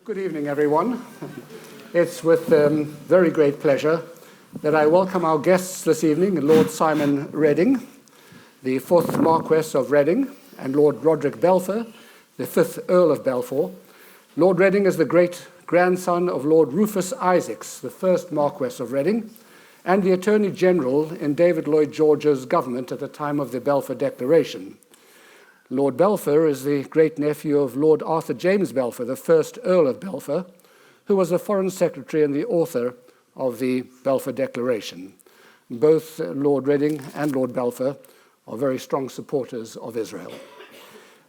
Good evening, everyone. It's with very great pleasure that I welcome our guests this evening, Lord Simon Reading, the 4th Marquess of Reading, and Lord Roderick Balfour, the 5th Earl of Balfour. Lord Reading is the great-grandson of Lord Rufus Isaacs, the 1st Marquess of Reading, and the Attorney General in David Lloyd George's government at the time of the Balfour Declaration. Lord Balfour is the great-nephew of Lord Arthur James Balfour, the 1st Earl of Balfour, who was the Foreign Secretary and the author of the Balfour Declaration. Both Lord Reading and Lord Balfour are very strong supporters of Israel.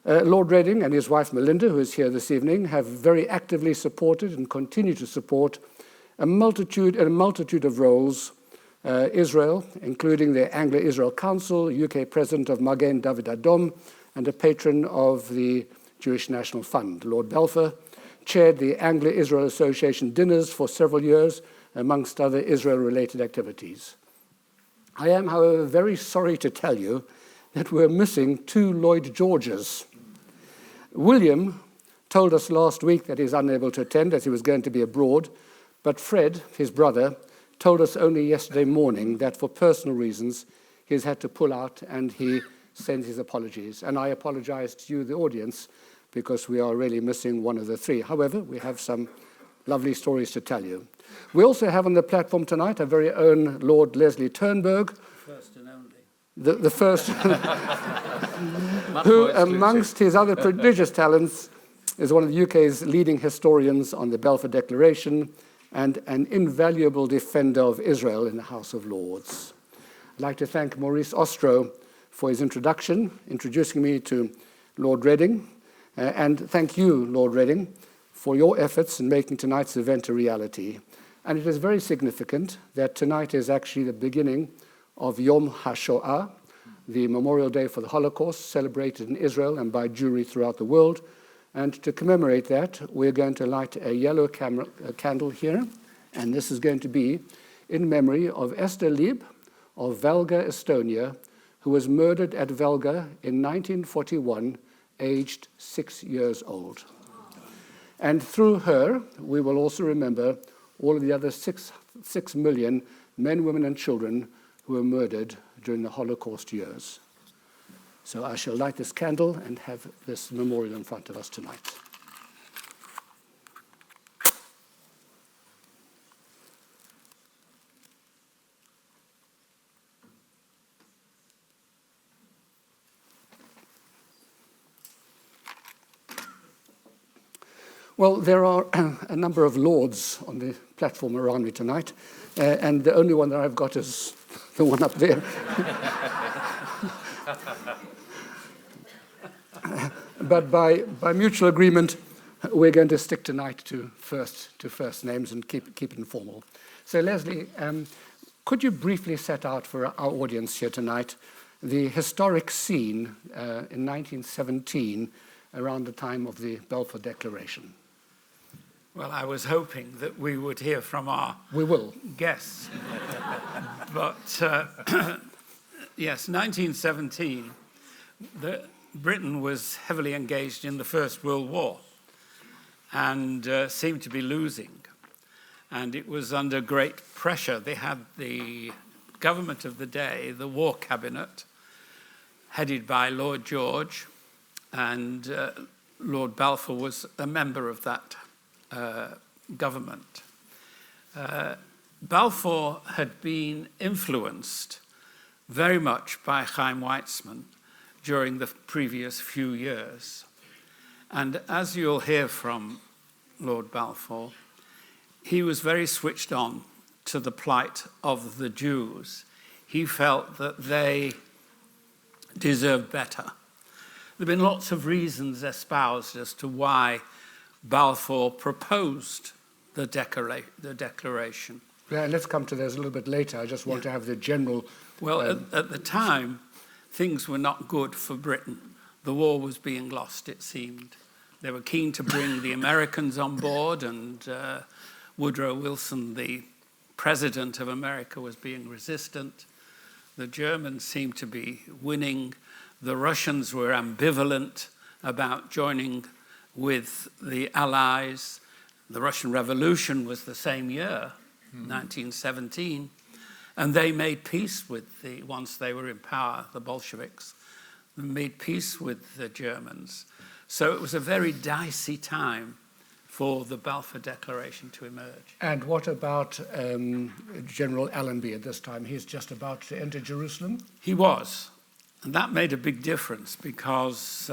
Lord Reading and his wife Melinda, who is here this evening, have very actively supported and continue to support a multitude of roles Israel, including the Anglo-Israel Council, UK President of Magen David Adom, and a patron of the Jewish National Fund. Lord Balfour chaired the Anglo-Israel Association dinners for several years, amongst other Israel-related activities. I am, however, very sorry to tell you that we're missing 2 Lloyd Georges. William told us last week that he's unable to attend as he was going to be abroad, but Fred, his brother, told us only yesterday morning that for personal reasons he's had to pull out, and he sends his apologies. And I apologize to you, the audience, because we are really missing one of the 3. However, we have some lovely stories to tell you. We also have on the platform tonight our very own Lord Leslie Turnberg, First and only. the first, who, amongst his other prodigious talents, is one of the UK's leading historians on the Balfour Declaration and an invaluable defender of Israel in the House of Lords. I'd like to thank Maurice Ostro for his introducing me to Lord Reading, and thank you, Lord Reading, for your efforts in making tonight's event a reality. And it is very significant that tonight is actually the beginning of Yom HaShoah, the Memorial Day for the Holocaust, celebrated in Israel and by Jewry throughout the world. And to commemorate that, we're going to light a yellow candle here, and this is going to be in memory of Esther Lieb of Valga, Estonia, who was murdered at Valga in 1941, aged 6 years old. And through her, we will also remember all of the other 6 million men, women, and children who were murdered during the Holocaust years. So I shall light this candle and have this memorial in front of us tonight. Well, there are a number of lords on the platform around me tonight, and the only one that I've got is the one up there. But by mutual agreement, we're going to stick tonight to first names and keep it informal. So, Leslie, could you briefly set out for our audience here tonight the historic scene in 1917 around the time of the Balfour Declaration? Well, I was hoping that we would hear from our guests. But yes, 1917, Britain was heavily engaged in the First World War and seemed to be losing. And it was under great pressure. They had the government of the day, the War Cabinet, headed by Lord George, and Lord Balfour was a member of that government. Balfour had been influenced very much by Chaim Weizmann during the previous few years. And as you'll hear from Lord Balfour, he was very switched on to the plight of the Jews. He felt that they deserved better. There have been lots of reasons espoused as to why Balfour proposed the declaration. Yeah, let's come to those a little bit later. I just want to have the general... Well, at the time, things were not good for Britain. The war was being lost, it seemed. They were keen to bring the Americans on board, and Woodrow Wilson, the president of America, was being resistant. The Germans seemed to be winning. The Russians were ambivalent about joining with the Allies. The Russian Revolution was the same year, 1917, and they made peace with once they were in power, the Bolsheviks, made peace with the Germans. So it was a very dicey time for the Balfour Declaration to emerge. And what about General Allenby at this time? He's just about to enter Jerusalem? He was, and that made a big difference because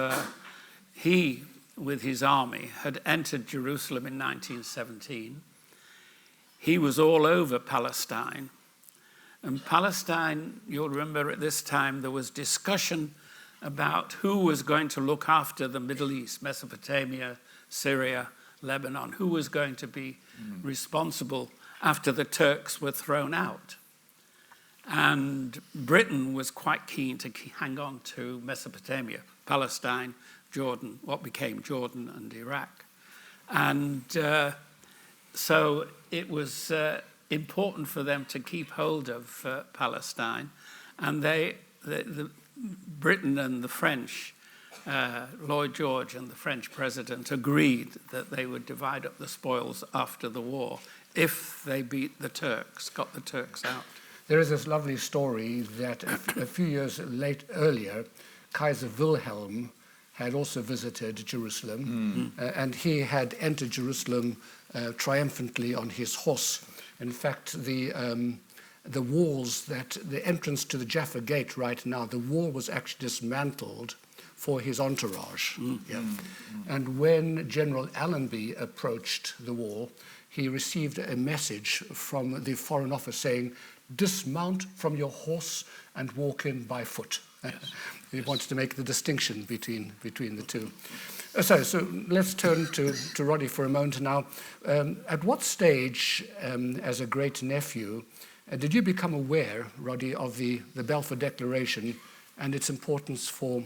he, with his army, had entered Jerusalem in 1917. He was all over Palestine. And Palestine, you'll remember at this time, there was discussion about who was going to look after the Middle East, Mesopotamia, Syria, Lebanon, who was going to be responsible after the Turks were thrown out. And Britain was quite keen to hang on to Mesopotamia, Palestine, Jordan, what became Jordan and Iraq. And so it was important for them to keep hold of Palestine. And Britain and the French, Lloyd George and the French president agreed that they would divide up the spoils after the war if they beat the Turks, got the Turks out. There is this lovely story that a few years earlier, Kaiser Wilhelm had also visited Jerusalem, and he had entered Jerusalem triumphantly on his horse. In fact, the walls, the entrance to the Jaffa Gate right now, the wall was actually dismantled for his entourage. And when General Allenby approached the wall, he received a message from the Foreign Office saying, "Dismount from your horse and walk in by foot." He wanted to make the distinction between the two. So let's turn to Roddy for a moment now. At what stage, as a great nephew, did you become aware, Roddy, of the Balfour Declaration and its importance for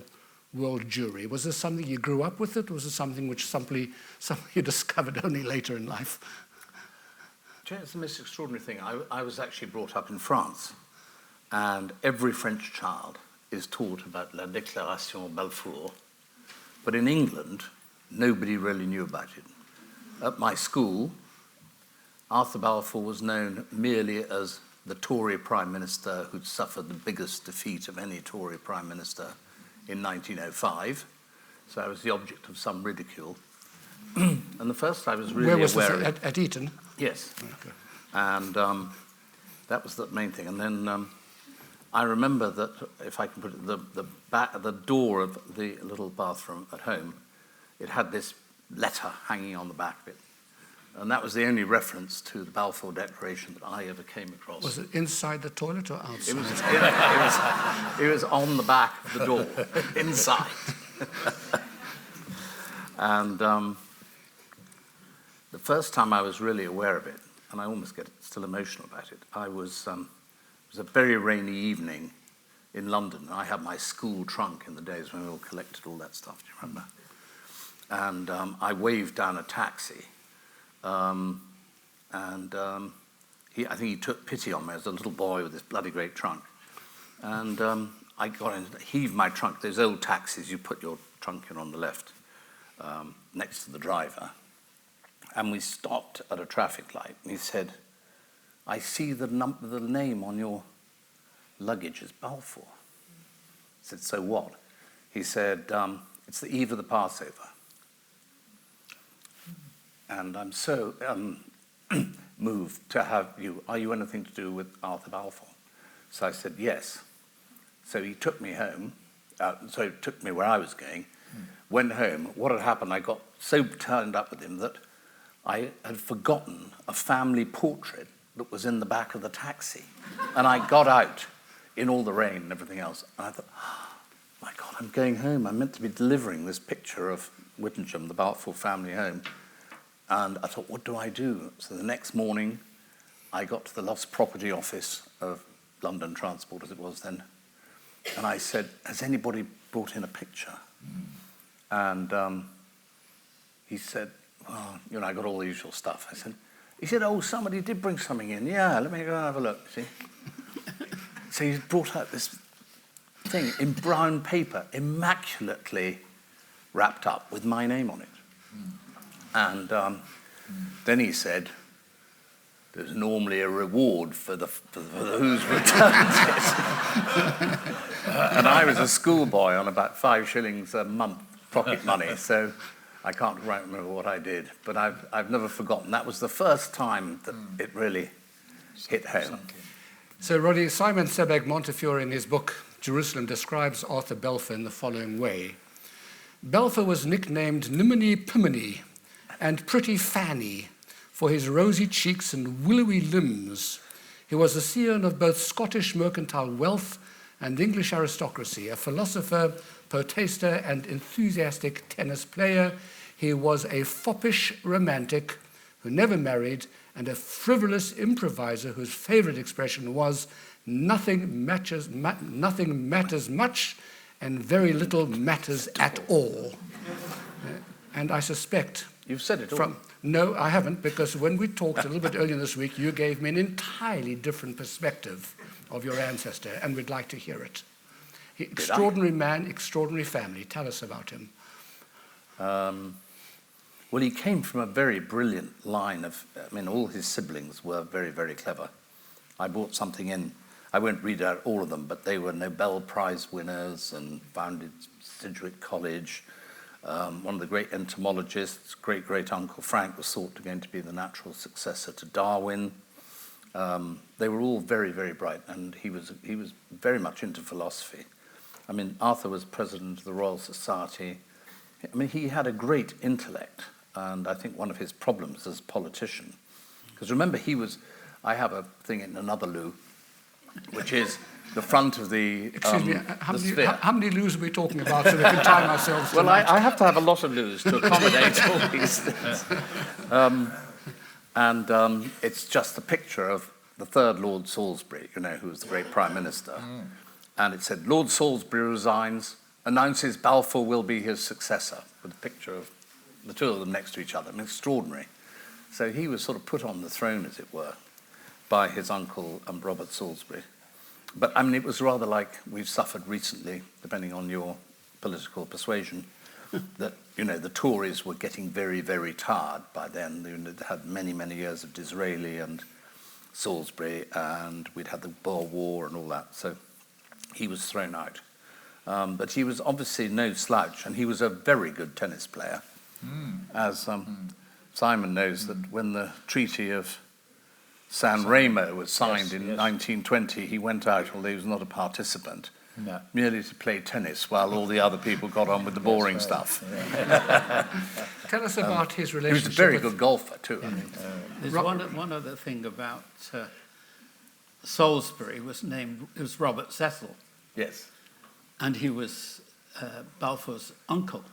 world Jewry? Was this something you grew up with it, or was it something which something you discovered only later in life? It's the most extraordinary thing. I was actually brought up in France, and every French child is taught about La Déclaration Balfour, but in England, nobody really knew about it. At my school, Arthur Balfour was known merely as the Tory Prime Minister who'd suffered the biggest defeat of any Tory Prime Minister in 1905, so I was the object of some ridicule. And the first I was really aware of it. At Eton? Yes. Okay. And that was the main thing. And then I remember that, if I can put it, the door of the little bathroom at home, it had this letter hanging on the back of it. And that was the only reference to the Balfour Declaration that I ever came across. Was it inside the toilet or outside? It was on the back of the door, inside. And the first time I was really aware of it, and I almost get still emotional about it, it was a very rainy evening in London. I had my school trunk in the days when we all collected all that stuff, do you remember? And I waved down a taxi. I think he took pity on me as a little boy with this bloody great trunk. And I got in, heaved my trunk. Those old taxis, you put your trunk in on the left, next to the driver. And we stopped at a traffic light, and he said, "I see the name on your luggage is Balfour." I said, "So what?" He said, "It's the eve of the Passover. And I'm so moved to have you. Are you anything to do with Arthur Balfour?" So I said, "Yes." So he took me home, so he took me where I was going, went home. What had happened, I got so turned up with him that I had forgotten a family portrait that was in the back of the taxi. And I got out in all the rain and everything else. And I thought, oh, my God, I'm going home. I'm meant to be delivering this picture of Whittingham, the Balfour family home. And I thought, what do I do? So the next morning, I got to the Lost Property Office of London Transport, as it was then. And I said, has anybody brought in a picture? And he said, well, I got all the usual stuff. He said, oh, somebody did bring something in. Yeah, let me go and have a look, see? So he brought out this thing in brown paper, immaculately wrapped up with my name on it. And Then he said, there's normally a reward for who's returned it. And I was a schoolboy on about 5 shillings a month pocket money, so I can't quite remember what I did. But I've never forgotten. That was the first time that it really hit home. So, Roddy, Simon Sebag Montefiore in his book Jerusalem describes Arthur Balfour in the following way. Balfour was nicknamed Nimini Pimini and Pretty Fanny for his rosy cheeks and willowy limbs. He was a scion of both Scottish mercantile wealth and English aristocracy, a philosopher, poetaster, and enthusiastic tennis player. He was a foppish romantic who never married and a frivolous improviser whose favorite expression was nothing matters much and very little matters at all. And I suspect... You've said it all. No, I haven't, because when we talked a little bit earlier this week, you gave me an entirely different perspective of your ancestor, and we'd like to hear it. Extraordinary man, extraordinary family. Tell us about him. Well, he came from a very brilliant line of, all his siblings were very, very clever. I brought something in. I won't read out all of them, but they were Nobel Prize winners and founded Sidgwick College. One of the great entomologists, great-great-uncle Frank, was thought to be the natural successor to Darwin. They were all very, very bright, and he was very much into philosophy. Arthur was president of the Royal Society. He had a great intellect, and I think one of his problems as a politician, because remember, I have a thing in another loo, which is the front of the Excuse me, sphere. how many loos are we talking about so we can time ourselves Well, tonight? I have to have a lot of loos to accommodate all these things. It's just a picture of the third Lord Salisbury, who was the great Prime Minister. And it said, Lord Salisbury resigns, announces Balfour will be his successor, with a picture of the two of them next to each other. Extraordinary. So he was sort of put on the throne, as it were, by his uncle Robert Salisbury. But it was rather like we've suffered recently, depending on your political persuasion, that the Tories were getting very, very tired by then. They'd had many, many years of Disraeli and Salisbury, and we'd had the Boer War and all that. So he was thrown out. But he was obviously no slouch, and he was a very good tennis player. As Simon knows, that when the Treaty of San Remo was signed in 1920, he went out, although he was not a participant, merely to play tennis while all the other people got on with the boring stuff. Yeah. Tell us about his relationship. He was a very good golfer, too. There's one other thing about Salisbury was Robert Cecil. Yes. And he was Balfour's uncle.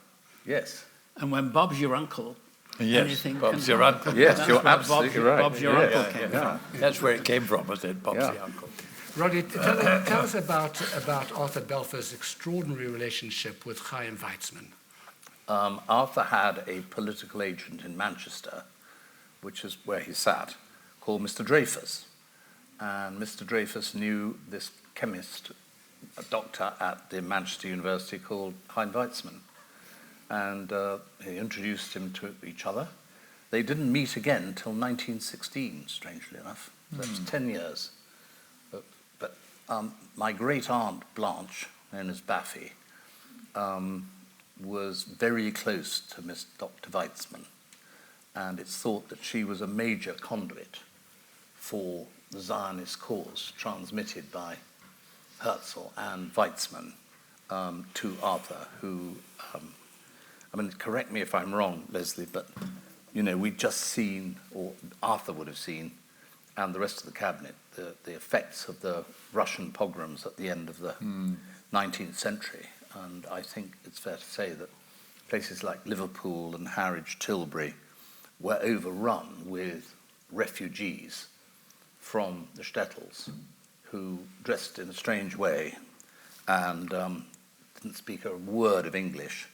Yes. And when Bob's your uncle, yes, anything Bob's can your happen. uncle. Yes, you're absolutely right. Bob's your uncle came from. That's where it came from, was it? Bob's the uncle. Roddy, tell us about Arthur Balfour's extraordinary relationship with Chaim Weizmann. Arthur had a political agent in Manchester, which is where he sat, called Mr. Dreyfus. And Mr. Dreyfus knew this chemist, a doctor at the Manchester University called Chaim Weizmann. And he introduced him to each other. They didn't meet again until 1916, strangely enough. So it was 10 years. But my great-aunt Blanche, known as Baffy, was very close to Miss Dr. Weizmann. And it's thought that she was a major conduit for the Zionist cause transmitted by Herzl and Weizmann to Arthur, who... correct me if I'm wrong, Leslie, but, we'd just seen, or Arthur would have seen, and the rest of the cabinet, the effects of the Russian pogroms at the end of the 19th century. And I think it's fair to say that places like Liverpool and Harwich, Tilbury were overrun with refugees from the shtetls who dressed in a strange way and didn't speak a word of English.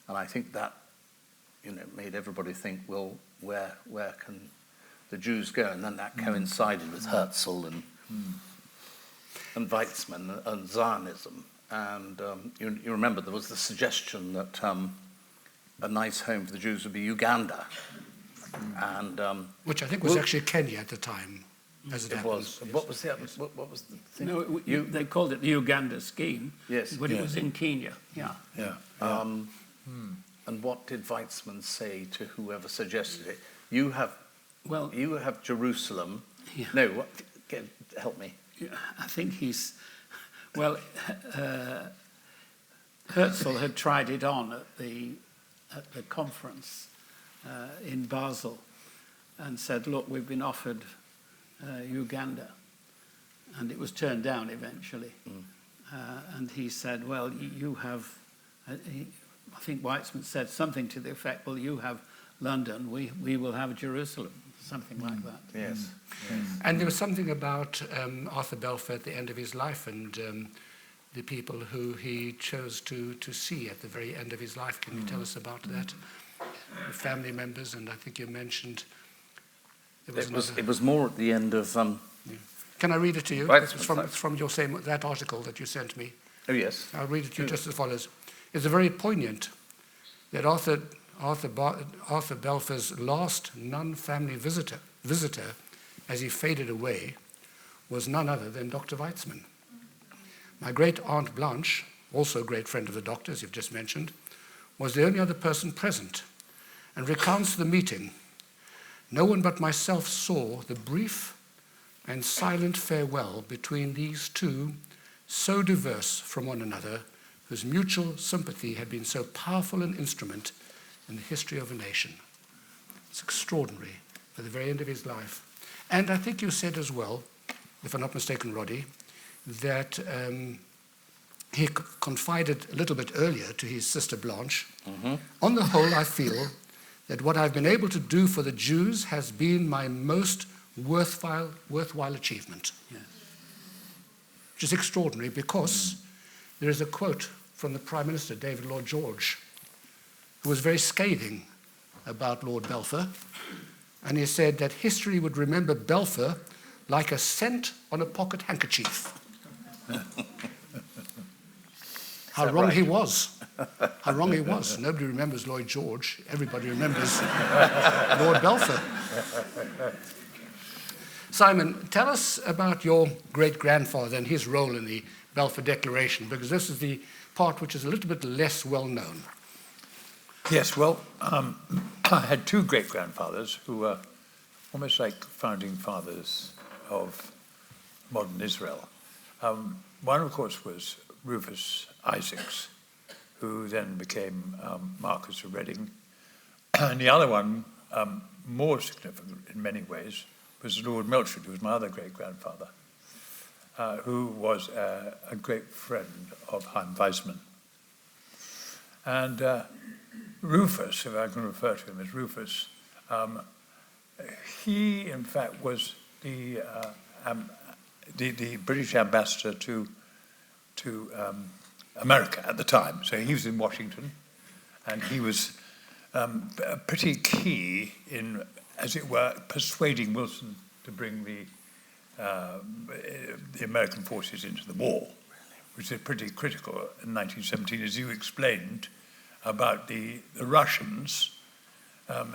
And I think that, made everybody think, well, where can the Jews go? And then that coincided with Herzl and Weizmann and Zionism. And you remember there was the suggestion that a nice home for the Jews would be Uganda. And Which I think was actually Kenya at the time, as it it happens. was. What was the other, what was the thing? No, they called it the Uganda scheme. Yes. But it was in Kenya. Yeah. Yeah. And what did Weizmann say to whoever suggested it? You have Well, Jerusalem. Yeah. No, help me. I think well, Herzl had tried it on at the conference in Basel and said, look, we've been offered Uganda. And it was turned down eventually. And he said, well, you have, I think Weizmann said something to the effect, well, you have London, we will have Jerusalem, something like that. Yes. And there was something about Arthur Balfour at the end of his life and the people who he chose to see at the very end of his life. Can you tell us about that? The family members, and I think you mentioned there was It was more at the end of... Can I read it to you? Right. It's from your that article that you sent me. Oh, yes. I'll read it to you just as follows. It's very poignant that Arthur Balfour's last non-family visitor, as he faded away, was none other than Dr. Weizmann. My great-aunt Blanche, also a great friend of the doctor's, you've just mentioned, was the only other person present, and recounts the meeting. No one but myself saw the brief and silent farewell between these two, so diverse from one another, whose mutual sympathy had been so powerful an instrument in the history of a nation. It's extraordinary, at the very end of his life. And I think you said as well, if I'm not mistaken, Roddy, that he confided a little bit earlier to his sister Blanche, on the whole, I feel that what I've been able to do for the Jews has been my most worthwhile achievement. Yes. Which is extraordinary because there is a quote from the Prime Minister, David Lloyd George, who was very scathing about Lord Balfour, and he said that history would remember Balfour like a cent on a pocket handkerchief. How wrong right? he was. How wrong he was. Nobody remembers Lloyd George. Everybody remembers Lord Balfour. Simon, tell us about your great-grandfather and his role in the Balfour Declaration, because this is the part which is a little bit less well-known. Yes, well, I had two great-grandfathers who were almost like founding fathers of modern Israel. One, of course, was Rufus Isaacs, who then became Marquess of Reading. And the other one, more significant in many ways, was Lord Melchett, who was my other great-grandfather, who was a great friend of Chaim Weizmann. And Rufus, if I can refer to him as Rufus, he, in fact, was the British ambassador to America at the time. So he was in Washington, and he was pretty key in, as it were, persuading Wilson to bring the American forces into the war, which is pretty critical in 1917, as you explained about the Russians.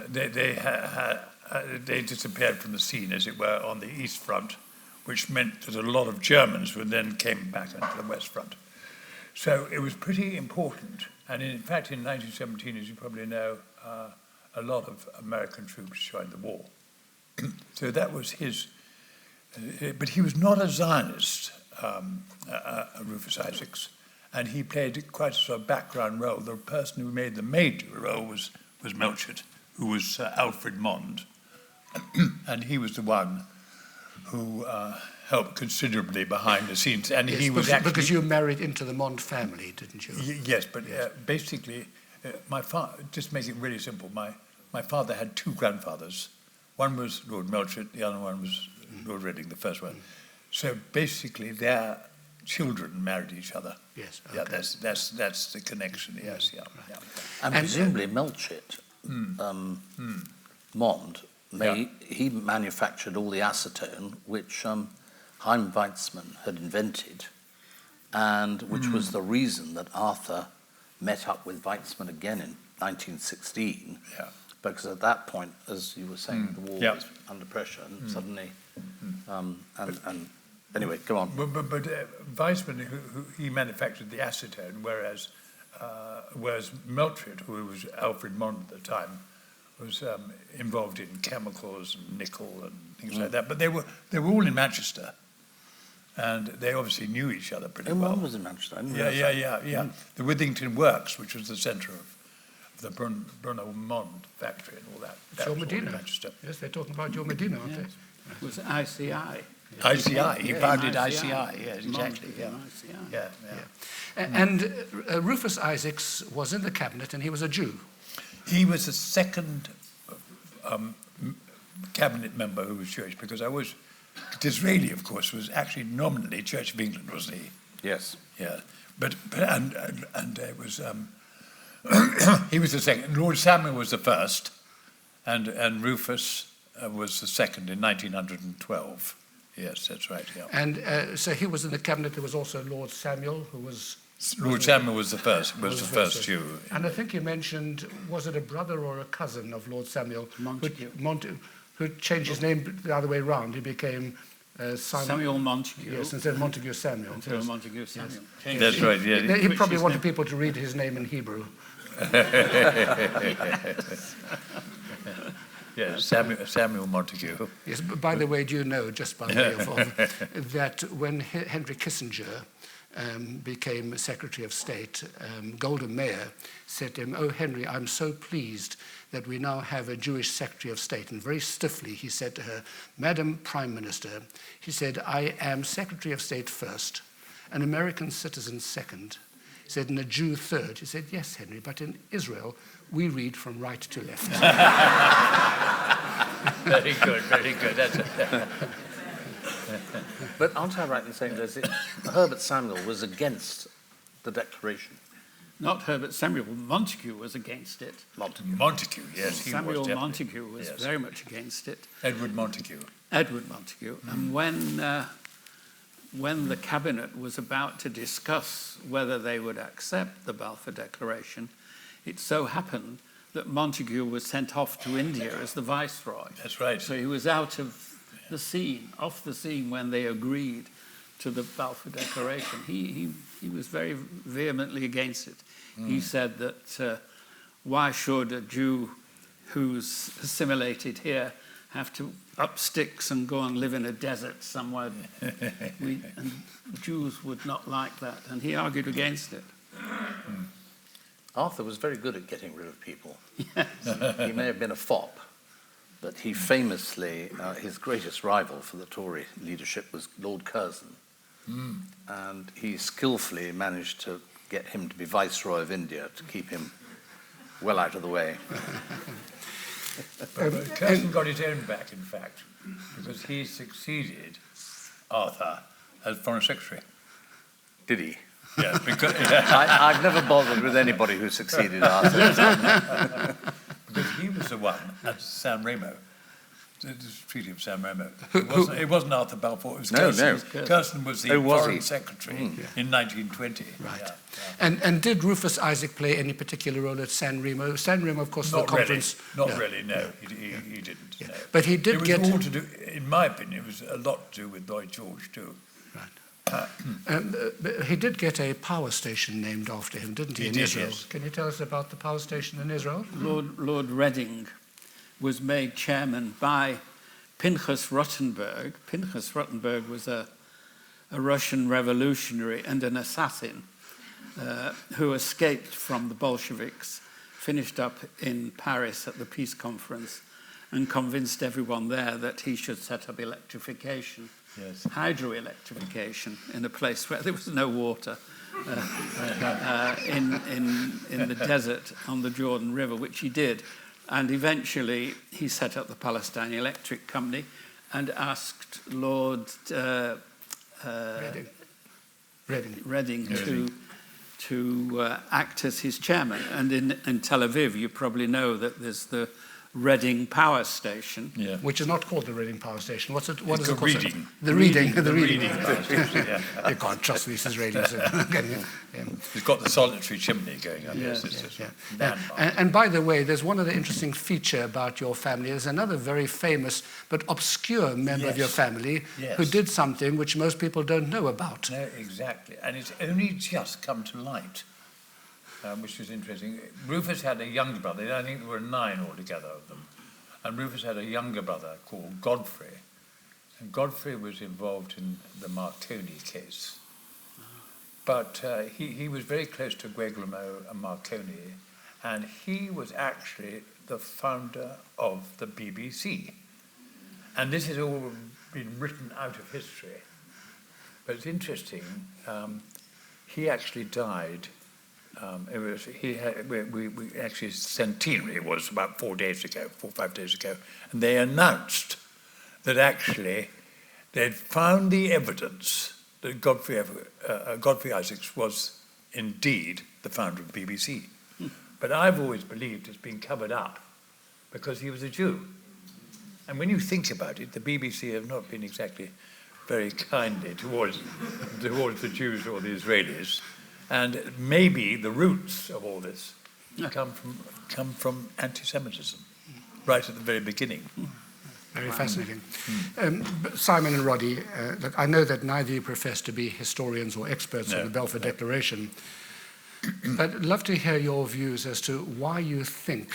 They disappeared from the scene, as it were, on the East Front, which meant that a lot of Germans would then came back onto the West Front. So it was pretty important. And in fact, in 1917, as you probably know, a lot of American troops joined the war. So that was his, but he was not a Zionist, Rufus Isaacs, and he played quite a sort of background role. The person who made the major role was Melchett, who was Alfred Mond, and he was the one who helped considerably behind the scenes. And Yes, he was actually, because you married into the Mond family, didn't you? Yes, but basically, my father, just to make it really simple, my father had two grandfathers. One was Lord Melchett, the other one was Lord Reading, the first one. So basically, their children married each other. Yes. Okay. Yeah, that's the connection. Yes, yeah. Yeah. And presumably Melchett, Mond, he manufactured all the acetone which Chaim Weizmann had invented, and which was the reason that Arthur met up with Weizmann again in 1916 because at that point, as you were saying, the war Yeah. was under pressure, and suddenly, and anyway, go on. But Weizmann, who he manufactured the acetone, whereas Meltrid, who was Alfred Mond at the time, was involved in chemicals and nickel and things like that. But they were all in Manchester, and they obviously knew each other pretty And well. one was in Manchester. I didn't realise that. Yeah. The Withington Works, which was the centre of the Bruno Mond factory and all that. That Joe was all in Medina. Manchester. Yes, they're talking about Joe Medina, aren't Yes. they? It was ICI. ICI, he Yeah, founded ICI. ICI, yes, exactly, Mond yeah. in ICI. Yeah. And Rufus Isaacs was in the cabinet, and he was a Jew. He was the second cabinet member who was Jewish, because Disraeli, of course, was actually nominally Church of England, wasn't he? Yes. Yeah, but it was he was the second. Lord Samuel was the first, and Rufus was the second in 1912. Yes, that's right. Yeah. And so he was in the cabinet. There was also Lord Samuel, who was... Lord Samuel was the first. Was the first Jew. And I think you mentioned, was it a brother or a cousin of Lord Samuel? Montague. Who changed his name the other way round. He became Samuel Montague. Yes, instead of Montague Samuel. Until Montague Samuel. Yes. That's right. Yeah. He Which probably is wanted now- people to read his name in Hebrew. Yeah. Samuel Montague. Yes, but by the way, do you know, just by way of that when Henry Kissinger became Secretary of State, Golda Meir said to him, "Oh, Henry, I'm so pleased that we now have a Jewish Secretary of State." And very stiffly he said to her, "Madam Prime Minister," he said, "I am Secretary of State first, an American citizen second." He said, "and a Jew third." He said, "Yes, Henry, but in Israel, we read from right to left." Very good. Very good. But aren't I right in saying Herbert Samuel was against the Declaration? Not Herbert Samuel. Montague was against it. Montague. Yes, he Samuel was definitely. Montague was Yes. very much against it. Edward Montague. Edward Montague. And when the cabinet was about to discuss whether they would accept the Balfour Declaration, it so happened that Montague was sent off to India as the viceroy. That's right. So he was out of the scene, off the scene when they agreed to the Balfour Declaration. He was very vehemently against it. He said that why should a Jew who's assimilated here have to up sticks and go and live in a desert somewhere? And Jews would not like that, and he argued against it. Arthur was very good at getting rid of people. He may have been a fop, but he famously, his greatest rival for the Tory leadership was Lord Curzon. And he skillfully managed to get him to be Viceroy of India to keep him well out of the way. But Curzon got his own back, in fact, because he succeeded Arthur as Foreign Secretary. Did he? Yeah, because, I've never bothered with anybody who succeeded Arthur. because he was the one at San Remo, the Treaty of San Remo. It wasn't Arthur Balfour, it was No, Curzon. no. Curzon was the Oh, was Foreign he? Secretary in 1920. Right. Yeah. And did Rufus Isaac play any particular role at San Remo? San Remo, of course, the Not really. conference. Not really, no. He didn't. Yeah. No. But he did it was get... all to do, in my opinion, it was a lot to do with Lloyd George, too. But he did get a power station named after him, didn't he, He in did, Israel? yes. Can you tell us about the power station in Israel? Lord Reading was made chairman by Pinchas Rottenberg. Pinchas Rottenberg was a Russian revolutionary and an assassin who escaped from the Bolsheviks, finished up in Paris at the peace conference, and convinced everyone there that he should set up electrification, hydroelectrification, in a place where there was no water, in the desert on the Jordan River, which he did. And eventually he set up the Palestine Electric Company and asked Lord Reading to act as his chairman. And in Tel Aviv, you probably know that there's the Reading Power Station. Yeah. Which is not called the Reading Power Station. What It's is the it called? Reading. The Reading. The The Reading. Yeah. You can't trust these Israelis. Yeah. It's got the solitary chimney going up. Yes, it's Yeah. a landmark. And by the way, there's one other interesting feature about your family. There's another very famous but obscure member of your Yes. family Yes. who did something which most people don't know about. No, exactly. And it's only just come to light, which is interesting. Rufus had a younger brother. I think there were 9 altogether of them. And Rufus had a younger brother called Godfrey. And Godfrey was involved in the Marconi case. But he was very close to Guglielmo and Marconi, and he was actually the founder of the BBC. And this has all been written out of history. But it's interesting, he actually died. Actually, his centenary was about 4 or 5 days ago, and they announced that actually they'd found the evidence that Godfrey Isaacs was indeed the founder of the BBC. But I've always believed it's been covered up because he was a Jew. And when you think about it, the BBC have not been exactly very kindly towards the Jews or the Israelis. And maybe the roots of all this come from anti-Semitism, right at the very beginning. Very fascinating. Simon and Roddy, look, I know that neither of you profess to be historians or experts on the Balfour Declaration, but I'd love to hear your views as to why you think,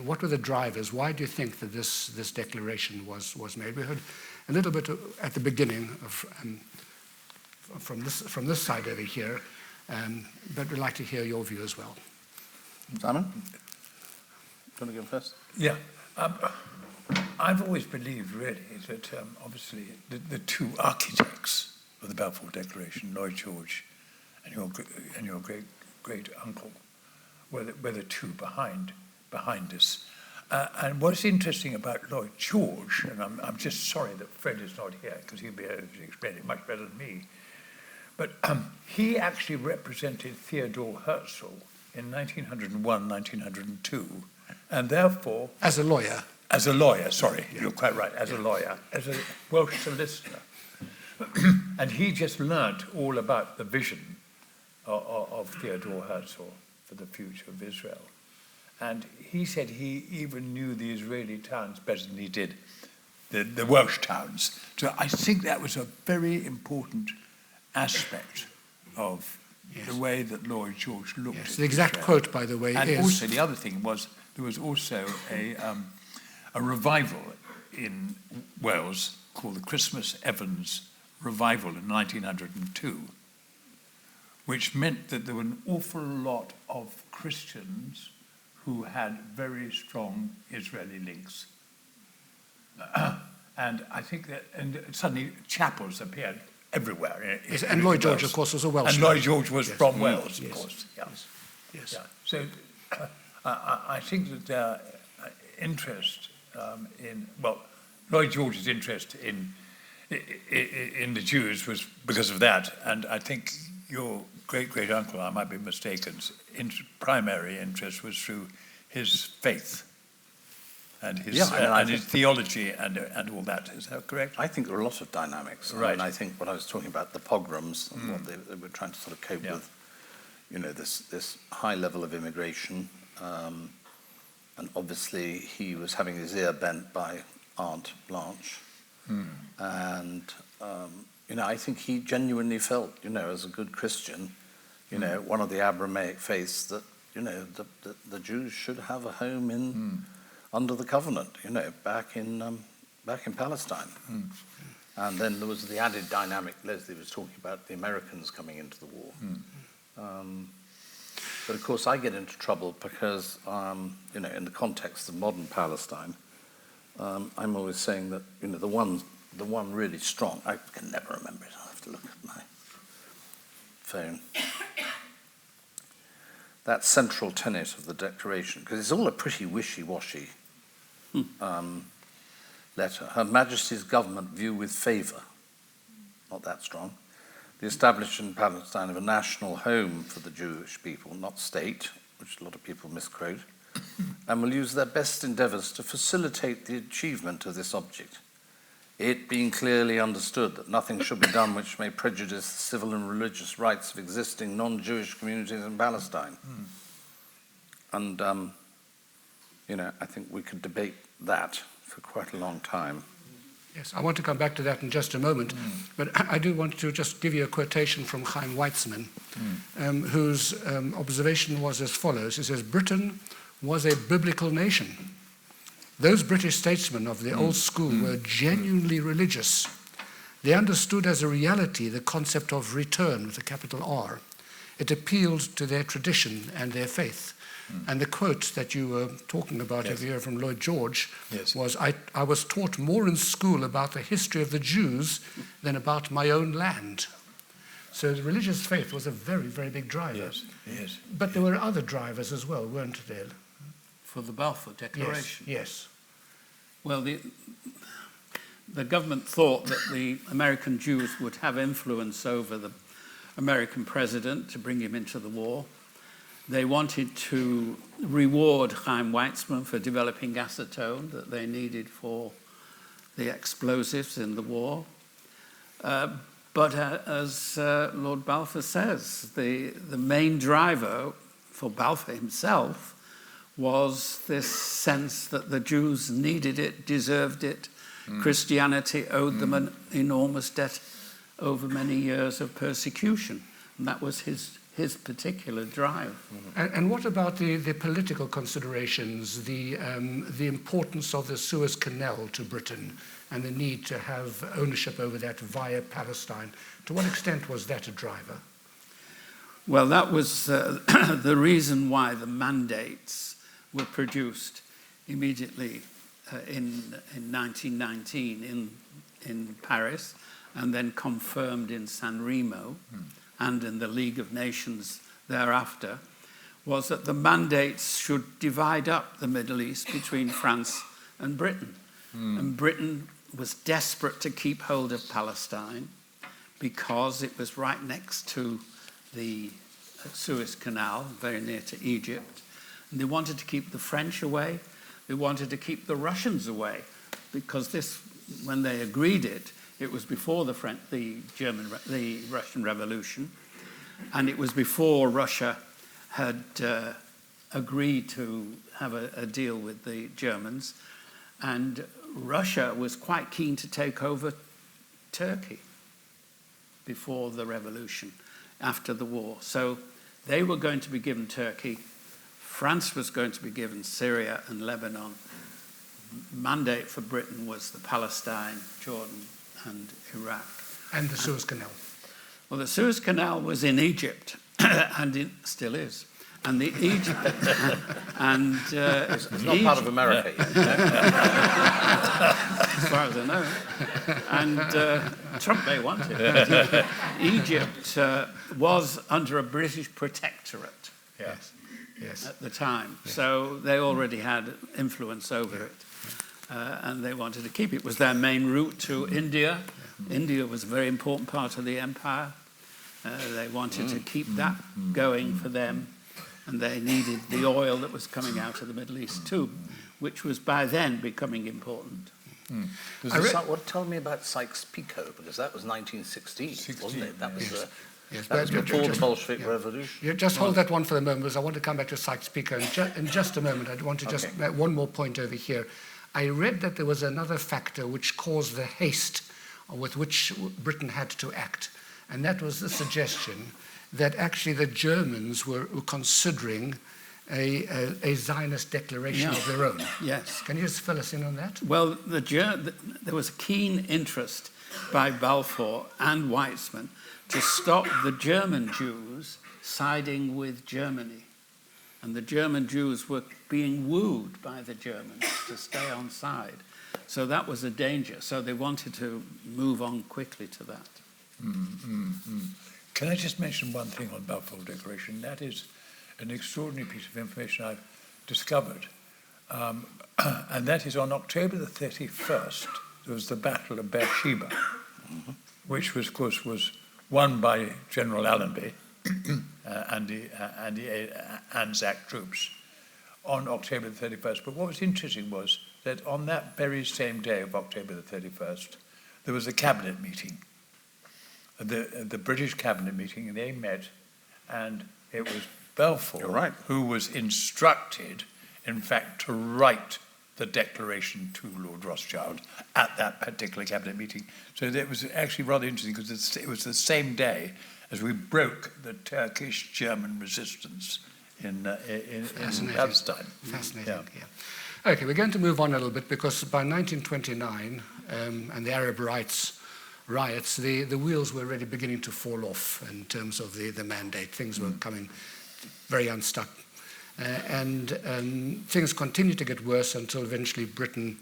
what were the drivers, why do you think that this declaration was made? We heard a little bit at the beginning from this side over here, but we'd like to hear your view as well. Simon? Do you want to go first? Yeah. I've always believed, really, that obviously the 2 architects of the Balfour Declaration, Lloyd George and your great uncle, were the 2 behind us. And what's interesting about Lloyd George, and I'm just sorry that Fred is not here because he'll be able to explain it much better than me, but he actually represented Theodore Herzl in 1901, 1902, and therefore... As a lawyer. As a lawyer, sorry, you're quite right, as a lawyer, as a Welsh solicitor. And he just learnt all about the vision of Theodore Herzl for the future of Israel. And he said he even knew the Israeli towns better than he did the Welsh towns. So I think that was a very important aspect of the way that Lloyd George looked at The exact Israel. quote, by the way, And is... also the other thing was there was also a revival in Wales called the Christmas Evans Revival in 1902, which meant that there were an awful lot of Christians who had very strong Israeli links. And I think that, and suddenly chapels appeared everywhere. And Lloyd George, of course, was a Welsh. And Lloyd George was from Wales, of Yes. course. Yeah. Yes. Yeah. So I think that their interest Lloyd George's interest in the Jews was because of that, and I think your great uncle, I might be mistaken, primary interest was through his faith and his his theology and all that. Is that correct? I think there are a lot of dynamics. Right. And I think what I was talking about, the pogroms, and what they were trying to sort of cope with, this high level of immigration. And obviously he was having his ear bent by Aunt Blanche. And, I think he genuinely felt, as a good Christian, one of the Abrahamic faiths that, the Jews should have a home in under the covenant, back in Palestine. And then there was the added dynamic Leslie was talking about, the Americans coming into the war. But of course I get into trouble because, in the context of modern Palestine, I'm always saying that, the one really strong, I can never remember it, I'll have to look at my phone. That central tenet of the Declaration, because it's all a pretty wishy-washy letter. Her Majesty's government view with favour, not that strong, the establishment in Palestine of a national home for the Jewish people, not state, which a lot of people misquote, and will use their best endeavours to facilitate the achievement of this object, it being clearly understood that nothing should be done which may prejudice the civil and religious rights of existing non-Jewish communities in Palestine. And, I think we could debate that for quite a long time. Yes, I want to come back to that in just a moment, but I do want to just give you a quotation from Chaim Weizmann, whose observation was as follows. He says, Britain was a biblical nation. Those British statesmen of the old school were genuinely religious. They understood as a reality the concept of return with a capital R. It appealed to their tradition and their faith. And the quote that you were talking about over here from Lloyd George was, I was taught more in school about the history of the Jews than about my own land. So the religious faith was a very, very big driver. Yes. But there were other drivers as well, weren't there? For the Balfour Declaration. Yes. Well, the government thought that the American Jews would have influence over the American president to bring him into the war. They wanted to reward Chaim Weizmann for developing acetone that they needed for the explosives in the war. But as Lord Balfour says, the main driver for Balfour himself was this sense that the Jews needed it, deserved it. Christianity owed them an enormous debt over many years of persecution. And that was his particular drive. And what about the political considerations, the importance of the Suez Canal to Britain and the need to have ownership over that via Palestine? To what extent was that a driver? Well, that was the reason why the mandates were produced immediately in 1919 in Paris and then confirmed in San Remo and in the League of Nations thereafter, was that the mandates should divide up the Middle East between France and Britain. And Britain was desperate to keep hold of Palestine because it was right next to the Suez Canal, very near to Egypt. And they wanted to keep the French away. They wanted to keep the Russians away because this, when they agreed it, it was before the Russian Revolution, and it was before Russia had agreed to have a deal with the Germans, and Russia was quite keen to take over Turkey before the revolution, after the war. So they were going to be given Turkey. France was going to be given Syria and Lebanon. Mandate for Britain was the Palestine, Jordan, and Iraq. And the Suez Canal. Well, the Suez Canal was in Egypt, and it still is. And the Egypt, and it's not part of America yet. as far as I know, and Trump may want it. Egypt was under a British protectorate. Yes. At the time, so they already had influence over it, and they wanted to keep it. It was their main route to India. India was a very important part of the empire. They wanted to keep that going for them, and they needed the oil that was coming out of the Middle East too, which was by then becoming important. Tell me about Sykes-Picot, because that was 1916, wasn't it? That was Yes, that was before the Bolshevik Revolution. You just hold that one for the moment, because I want to come back to Sykes-Picot in just a moment. I want to just make one more point over here. I read that there was another factor which caused the haste with which Britain had to act, and that was the suggestion that actually the Germans were considering a Zionist declaration of their own. Yes. Can you just fill us in on that? Well, there was a keen interest by Balfour and Weizmann to stop the German Jews siding with Germany. And the German Jews were being wooed by the Germans to stay on side. So that was a danger. So they wanted to move on quickly to that. Can I just mention one thing on Balfour Declaration? That is an extraordinary piece of information I've discovered. And that is on October the 31st, there was the Battle of Beersheba, which was, of course, was won by General Allenby and the Anzac troops. on October the 31st. But what was interesting was that on that very same day of October the 31st, there was a cabinet meeting, the British cabinet meeting, and they met, and it was Balfour who was instructed, in fact, to write the declaration to Lord Rothschild at that particular cabinet meeting. So that was actually rather interesting because it was the same day as we broke the Turkish-German resistance in Palestine. Fascinating, yeah. Okay, we're going to move on a little bit because by 1929 and the Arab riots, the wheels were already beginning to fall off in terms of the mandate. Things were coming very unstuck. And things continued to get worse until eventually Britain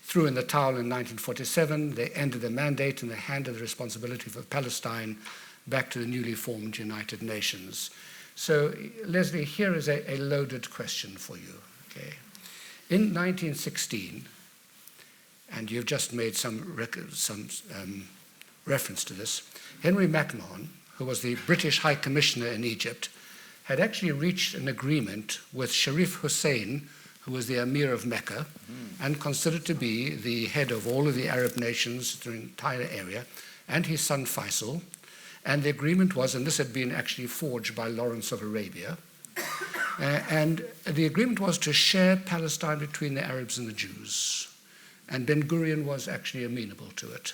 threw in the towel in 1947. They ended the mandate and they handed the responsibility for Palestine back to the newly formed United Nations. So, Leslie, here is a loaded question for you. Okay. In 1916, and you've just made some reference to this, Henry McMahon, who was the British High Commissioner in Egypt, had actually reached an agreement with Sharif Hussein, who was the Emir of Mecca, and considered to be the head of all of the Arab nations, the entire area, and his son Faisal. And the agreement was, and this had been actually forged by Lawrence of Arabia, and the agreement was to share Palestine between the Arabs and the Jews. And Ben Gurion was actually amenable to it.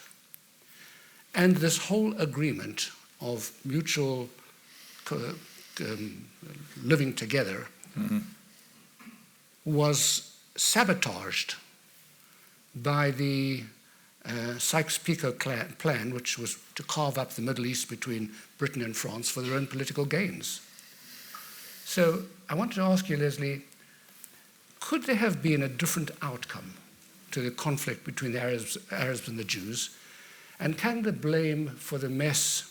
And this whole agreement of mutual living together was sabotaged by the Sykes-Picot plan, which was to carve up the Middle East between Britain and France for their own political gains. So I wanted to ask you, Leslie, could there have been a different outcome to the conflict between the Arabs and the Jews? And can the blame for the mess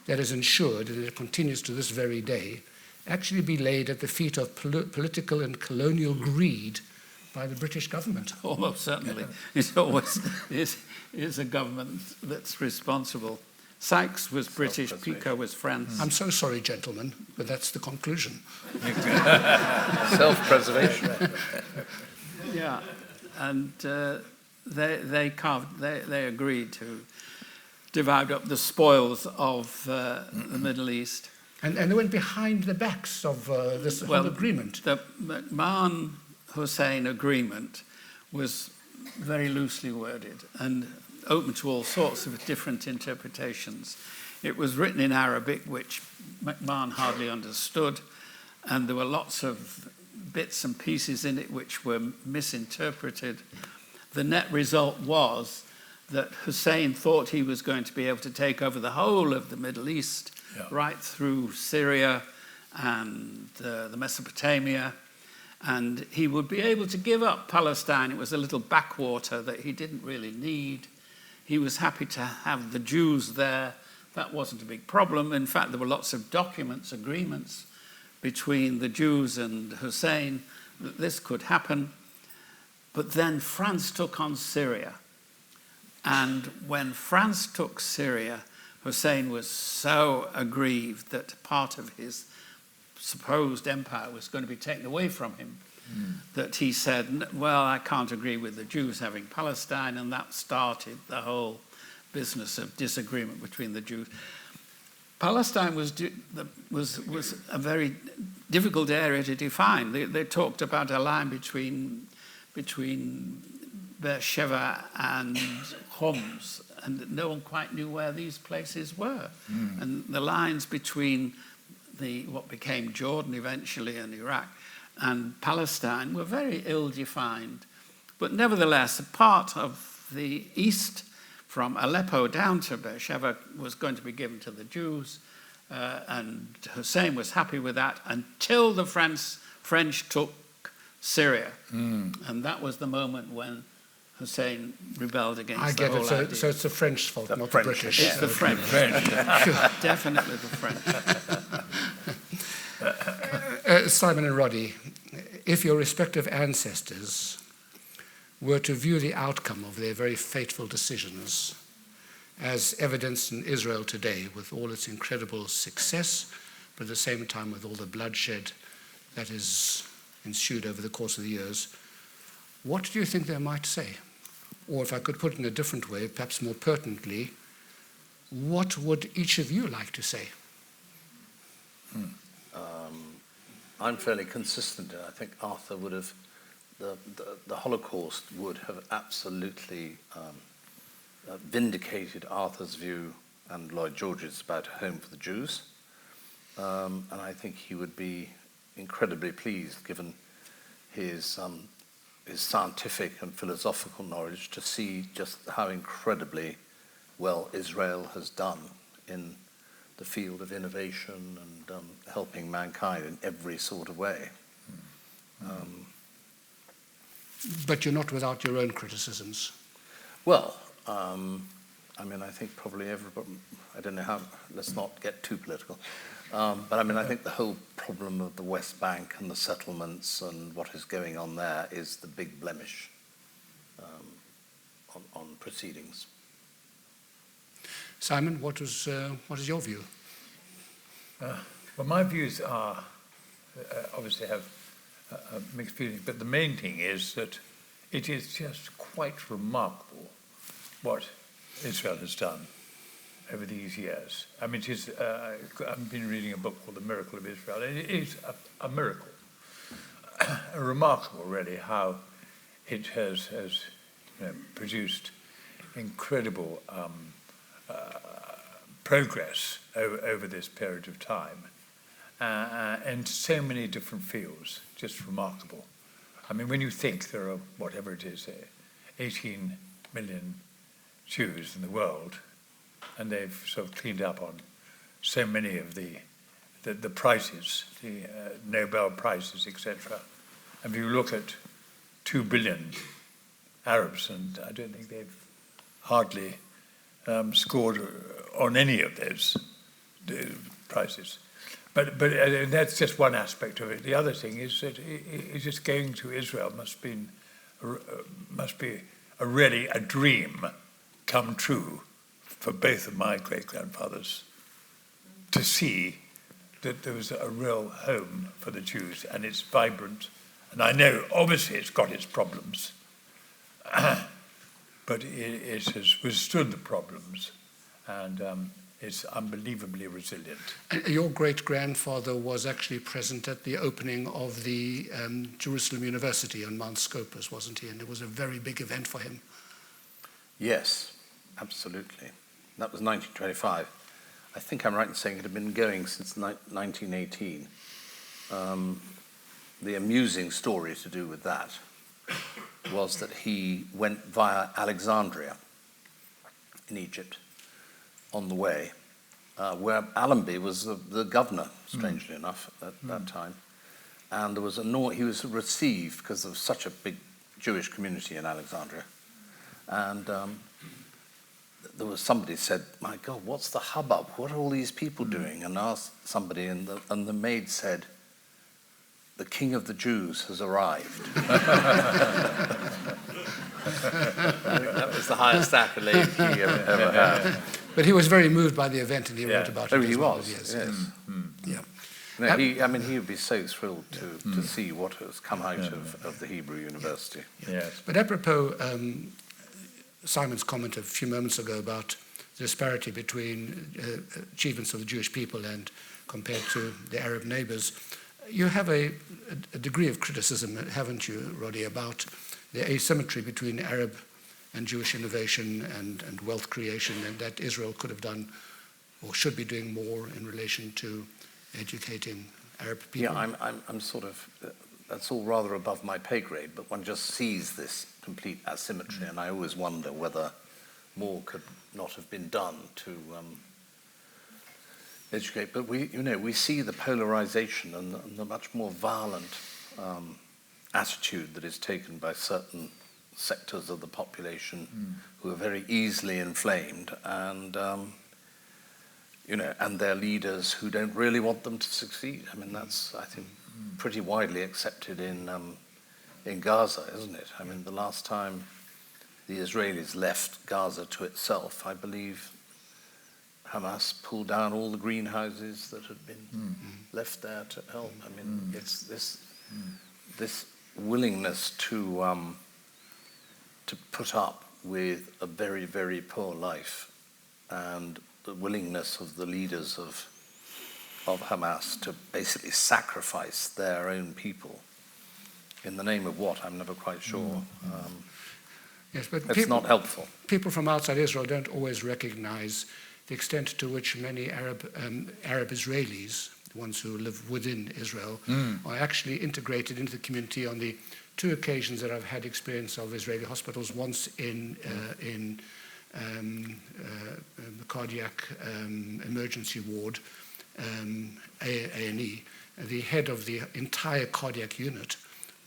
that is ensured, and it continues to this very day, actually be laid at the feet of political and colonial greed by the British government? Almost certainly. It always is a government that's responsible. Sykes was British, Picot was French. I'm so sorry, gentlemen, but that's the conclusion. Self-preservation. Yeah, and they agreed to divide up the spoils of the Middle East. And they went behind the backs of this whole agreement. The McMahon-Hussein agreement was very loosely worded and open to all sorts of different interpretations. It was written in Arabic, which McMahon hardly understood, and there were lots of bits and pieces in it which were misinterpreted. The net result was that Hussein thought he was going to be able to take over the whole of the Middle East, right through Syria and the Mesopotamia, and he would be able to give up Palestine. It was a little backwater that he didn't really need. He was happy to have the Jews there. That wasn't a big problem. In fact, there were lots of documents, agreements between the Jews and Hussein that this could happen. But then France took on Syria. And when France took Syria, Hussein was so aggrieved that part of his supposed empire was going to be taken away from him that he said, well, I can't agree with the Jews having Palestine, and that started the whole business of disagreement between the Jews. Palestine was a very difficult area to define. They talked about a line between Beersheba and Homs, and no one quite knew where these places were. And the lines between what became Jordan eventually and Iraq and Palestine were very ill-defined. But nevertheless, a part of the east from Aleppo down to Beersheba was going to be given to the Jews, and Hussein was happy with that until the French took Syria. And that was the moment when Hussein rebelled against the whole idea. So it's the French fault, not the British. It's the French. Definitely the French. Simon and Roddy, if your respective ancestors were to view the outcome of their very fateful decisions as evidenced in Israel today, with all its incredible success, but at the same time with all the bloodshed that is ensued over the course of the years, what do you think they might say? Or if I could put it in a different way, perhaps more pertinently, what would each of you like to say? I'm fairly consistent. I think Arthur would have, the Holocaust would have absolutely vindicated Arthur's view and Lloyd George's about a home for the Jews. And I think he would be incredibly pleased, given his scientific and philosophical knowledge, to see just how incredibly well Israel has done in the field of innovation and helping mankind in every sort of way. But you're not without your own criticisms. Well, I mean, I think probably everybody, I don't know how, let's not get too political, but I mean, I think the whole problem of the West Bank and the settlements and what is going on there is the big blemish on proceedings. Simon, what is your view? Well, my views are, obviously have mixed feelings, but the main thing is that it is just quite remarkable what Israel has done over these years. I mean, it is, I've been reading a book called The Miracle of Israel, and it is a miracle. Remarkable, really, how it has produced incredible progress over this period of time, and so many different fields, just remarkable. I mean, when you think there are, whatever it is, 18 million Jews in the world, and they've sort of cleaned up on so many of the prizes, the Nobel Prizes, etc. And if you look at 2 billion Arabs, and I don't think they've hardly scored on any of those prizes. But that's just one aspect of it. The other thing is that just going to Israel must be really a dream come true for both of my great-grandfathers, to see that there was a real home for the Jews, and it's vibrant. And I know, obviously, it's got its problems, but it has withstood the problems, and it's unbelievably resilient. Your great-grandfather was actually present at the opening of the Jerusalem University on Mount Scopus, wasn't he? And it was a very big event for him. Yes, absolutely. That was 1925. I think I'm right in saying it had been going since 1918. The amusing story to do with that was that he went via Alexandria in Egypt on the way, where Allenby was the governor, strangely enough, at that time. And there was he was received because there was such a big Jewish community in Alexandria. And there was somebody said, "My God, what's the hubbub? What are all these people doing?" And asked somebody, and the maid said, "The King of the Jews has arrived." That was the highest accolade he ever had. But he was very moved by the event, and he wrote about it. Oh, he was. Yes. Yeah. No, he would be so thrilled to see what has come out of the Hebrew University. Yes. But apropos Simon's comment a few moments ago about the disparity between achievements of the Jewish people and compared to the Arab neighbors, you have a degree of criticism, haven't you, Roddy, about the asymmetry between Arab and Jewish innovation and wealth creation, and that Israel could have done or should be doing more in relation to educating Arab people. Yeah, I'm sort of, that's all rather above my pay grade, but one just sees this complete asymmetry, and I always wonder whether more could not have been done to educate. But we see the polarization and the much more violent attitude that is taken by certain sectors of the population who are very easily inflamed, and and their leaders who don't really want them to succeed. I mean, that's, I think, pretty widely accepted in Gaza, isn't it? I mean, the last time the Israelis left Gaza to itself, I believe Hamas pulled down all the greenhouses that had been left there to help. I mean, it's this this willingness to put up with a very, very poor life, and the willingness of the leaders of Hamas to basically sacrifice their own people in the name of what? I'm never quite sure. Yes, but It's not helpful. People from outside Israel don't always recognize the extent to which many Arab Israelis, the ones who live within Israel, are actually integrated into the community. On the 2 occasions that I've had experience of Israeli hospitals, once in the cardiac emergency ward, A&E, the head of the entire cardiac unit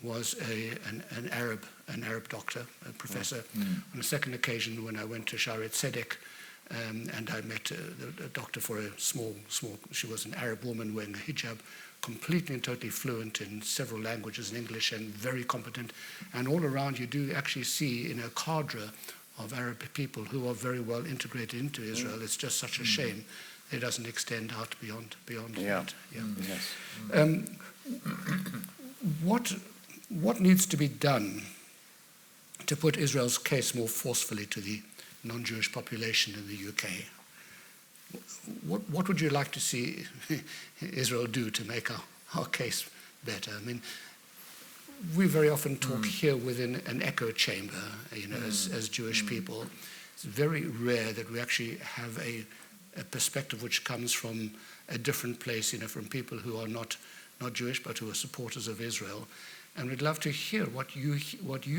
was an Arab doctor, a professor. On a second occasion, when I went to Sharet Tzedek, and I met a doctor for a small, she was an Arab woman wearing a hijab, completely and totally fluent in several languages in English and very competent. And all around you do actually see in a cadre of Arab people who are very well integrated into Israel. It's just such a shame it doesn't extend out beyond that. Yeah. Yes. What needs to be done to put Israel's case more forcefully to the non-Jewish population in the UK? What would you like to see Israel do to make our case better? I mean, we very often talk here within an echo chamber, as Jewish people. It's very rare that we actually have a perspective which comes from a different place, from people who are not Jewish but who are supporters of Israel. And we'd love to hear what you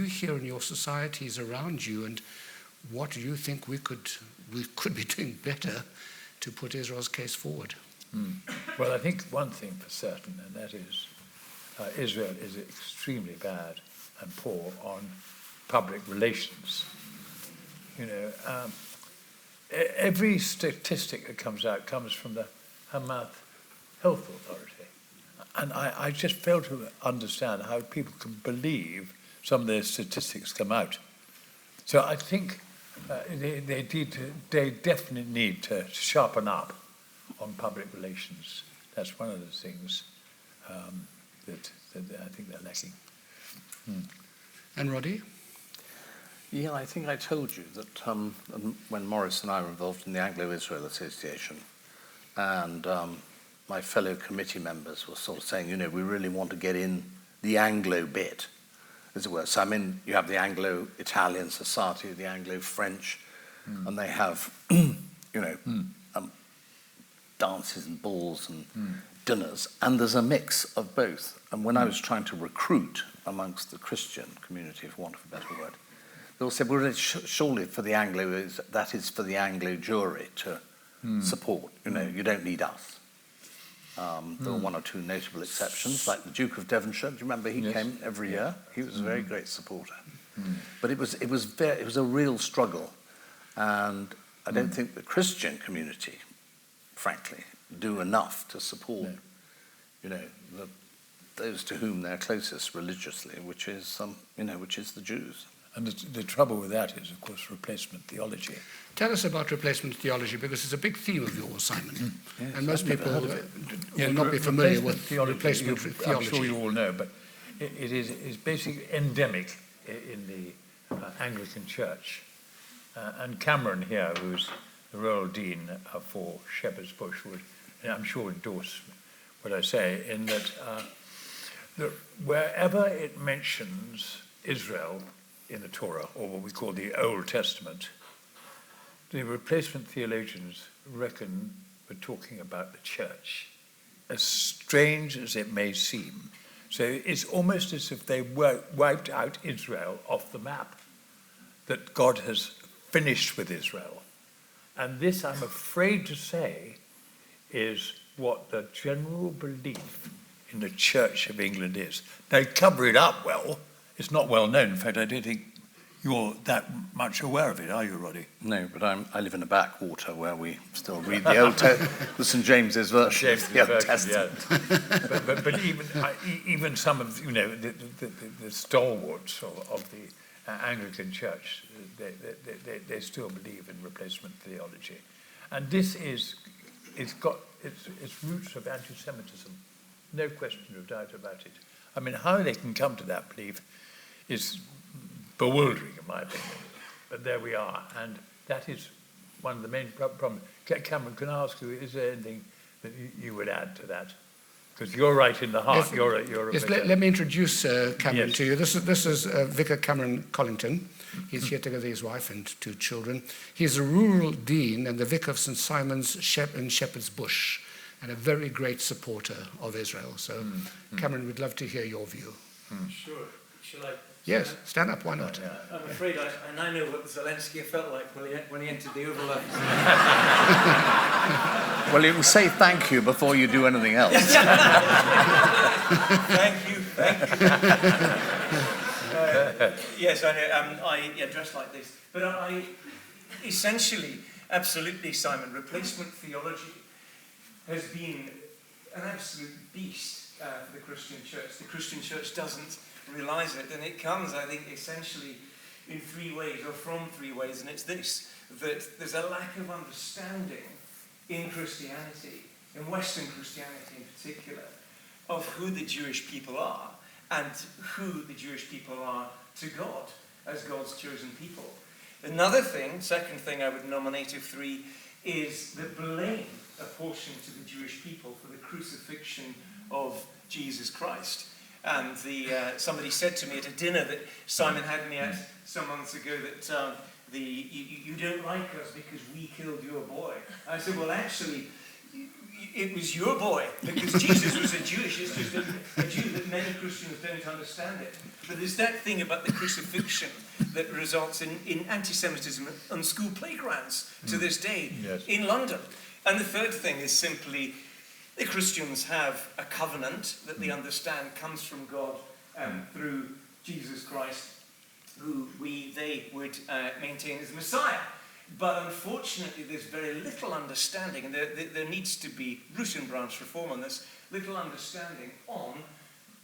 hear in your societies around you, and what you think we could be doing better to put Israel's case forward. Well, I think one thing for certain, and that is Israel is extremely bad and poor on public relations. Every statistic that comes out comes from the Hamas Health Authority. And I just fail to understand how people can believe some of their statistics come out. So I think they definitely need to sharpen up on public relations. That's one of the things that I think they're lacking. And Roddy? Yeah, I think I told you that when Maurice and I were involved in the Anglo-Israel Association, and my fellow committee members were sort of saying, we really want to get in the Anglo bit, as it were. So you have the Anglo-Italian Society, the Anglo-French, and they have, dances and balls and dinners, and there's a mix of both. And when I was trying to recruit amongst the Christian community, for want of a better word, they all said, well, surely for the Anglo, that is for the Anglo jury to support. You don't need us. There were 1 or 2 notable exceptions, like the Duke of Devonshire. Do you remember he came every year? He was a very great supporter. But it was a real struggle, and I don't think the Christian community, frankly, do enough to support, those to whom they're closest religiously, which is the Jews. And the trouble with that is, of course, replacement theology. Tell us about replacement theology, because it's a big theme of yours, Simon. And most people will not be familiar with replacement theology. I'm sure you all know, but it is basically endemic in the Anglican Church. And Cameron here, who's the Royal Dean for Shepherd's Bush, would, I'm sure, endorse what I say, in that wherever it mentions Israel in the Torah, or what we call the Old Testament, the replacement theologians reckon we're talking about the church, as strange as it may seem. So it's almost as if they wiped out Israel off the map, that God has finished with Israel. And this, I'm afraid to say, is what the general belief in the Church of England is. They cover it up well. It's not well known. In fact, I don't think you're that much aware of it, are you, Roddy? No, but I live in a backwater where we still read the St. James's version of the Old Testament. Yeah. but even some of the stalwarts of the Anglican Church, they still believe in replacement theology, and it's got its roots of anti-Semitism. No question of doubt about it. I mean, how they can come to that belief is bewildering, in my opinion. But there we are, and that is one of the main problems. Cameron, can I ask you, is there anything that you would add to that? Because you're right in the heart. Yes, you're a yes, vicar. let me introduce Cameron Yes. to you. This is Vicar Cameron Collington. He's here together with his wife and 2 children. He's a rural dean and the vicar of St. Simon's in Shepherd's Bush, and a very great supporter of Israel. So, Cameron, we'd love to hear your view. Sure. Shall I? Yes, stand up, why not? I'm afraid I now know what Zelensky felt like when he entered the Oval Office. Well, you can say thank you before you do anything else. Thank you. Yes, I know. I dress like this. But I essentially, absolutely, Simon, replacement theology has been an absolute beast for the Christian church. The Christian church doesn't realise it, and it comes, I think, essentially in 3 ways, or from 3 ways, and it's this, that there's a lack of understanding in Christianity, in Western Christianity in particular, of who the Jewish people are, and who the Jewish people are to God, as God's chosen people. Another thing, second thing I would nominate of 3, is the blame apportioned to the Jewish people for the crucifixion of Jesus Christ. And somebody said to me at a dinner that Simon had me at some months ago that you don't like us because we killed your boy. I said, well, actually, it was your boy, because Jesus was a Jewish. It's just a Jew that many Christians don't understand it. But there's that thing about the crucifixion that results in anti-Semitism on school playgrounds to this day in London. And the third thing is simply the Christians have a covenant that they understand comes from God through Jesus Christ, who they would maintain as Messiah. But unfortunately, there's very little understanding, and there needs to be root and branch reform on this, little understanding on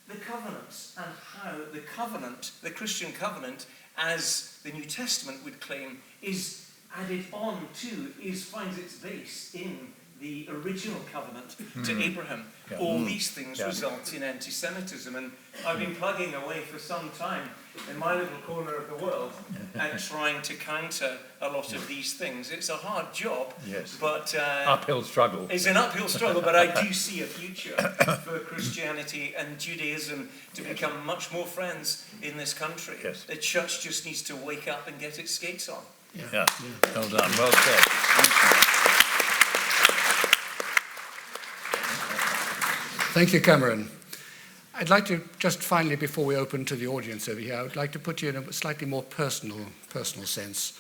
the covenants and how the covenant, the Christian covenant, as the New Testament would claim, is added on to, finds its base in the original covenant to Abraham. Yeah. All these things result in anti-Semitism, and I've been plugging away for some time in my little corner of the world and trying to counter a lot of these things. It's a hard job, but uphill struggle. It's an uphill struggle, but I do see a future for Christianity and Judaism to become much more friends in this country. Yes. The church just needs to wake up and get its skates on. Yeah. Well done. Well said. Thank you, Cameron. I'd like to just finally, before we open to the audience over here, I would like to put you in a slightly more personal sense.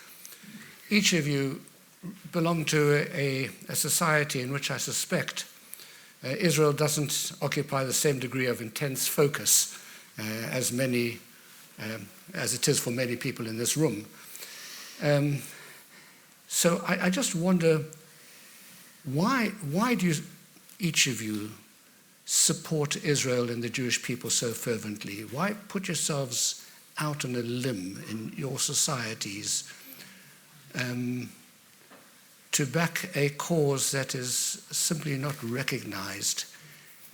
Each of you belong to a society in which I suspect Israel doesn't occupy the same degree of intense focus as it is for many people in this room. So I just wonder, why do each of you support Israel and the Jewish people so fervently? Why put yourselves out on a limb in your societies to back a cause that is simply not recognized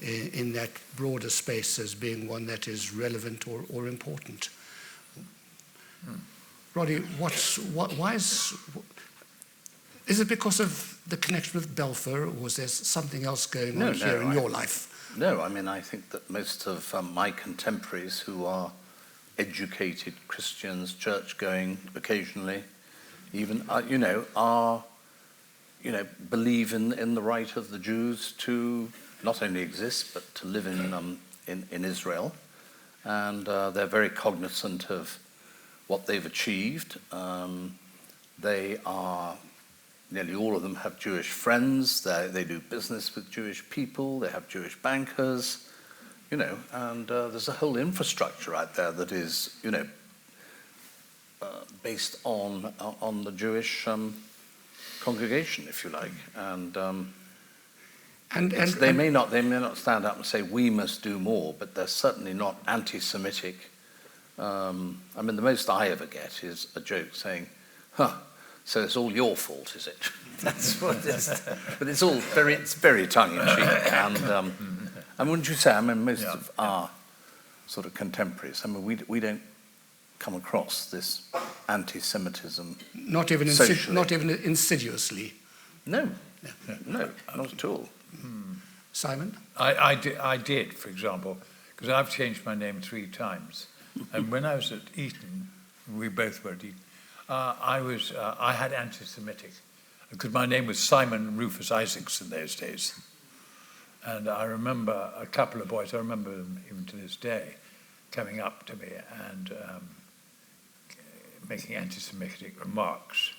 in that broader space as being one that is relevant or important? Roddy, why is it because of the connection with Balfour, or is there something else going on here in your life? No, I mean, I think that most of my contemporaries who are educated Christians, church-going occasionally, even, believe in the right of the Jews to not only exist, but to live in Israel. And they're very cognizant of what they've achieved. Nearly all of them have Jewish friends. They do business with Jewish people. They have Jewish bankers, and there's a whole infrastructure out there that is, based on the Jewish congregation, if you like. And they may not stand up and say we must do more, but they're certainly not anti-Semitic. The most I ever get is a joke saying, so it's all your fault, is it? That's what it is. But it's very tongue-in-cheek. And wouldn't you say, most of our sort of contemporaries. I mean, we don't come across this anti-Semitism. Not even socially. not even insidiously. No, no, not at all. Simon? I did, for example, because I've changed my name 3 times. And when I was at Eton, we both were at Eton, I had anti-Semitic, because my name was Simon Rufus Isaacs in those days. And I remember a couple of boys, I remember them even to this day, coming up to me and making anti-Semitic remarks.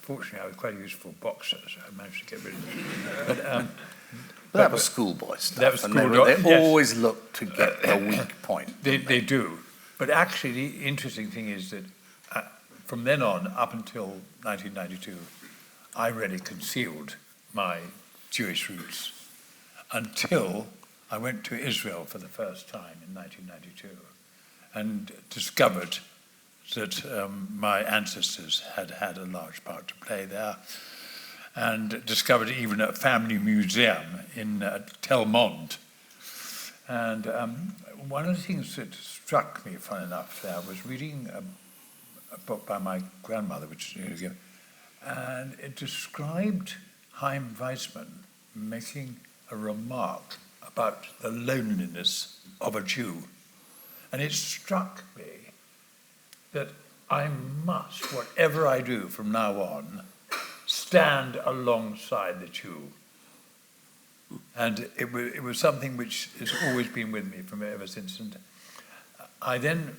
Fortunately, I was quite a useful boxer, so I managed to get rid of it. But that was schoolboy stuff. That was and schoolboy, they yes. always look to get a weak point. They do. But actually, the interesting thing is that from then on, up until 1992, I really concealed my Jewish roots until I went to Israel for the first time in 1992 and discovered that my ancestors had had a large part to play there, and discovered even a family museum in Tel Mond. And one of the things that struck me, fun enough, there was reading a book by my grandmother, which is years ago, and it described Chaim Weizmann making a remark about the loneliness of a Jew. And it struck me that I must, whatever I do from now on, stand alongside the Jew. And it was something which has always been with me from ever since. And I then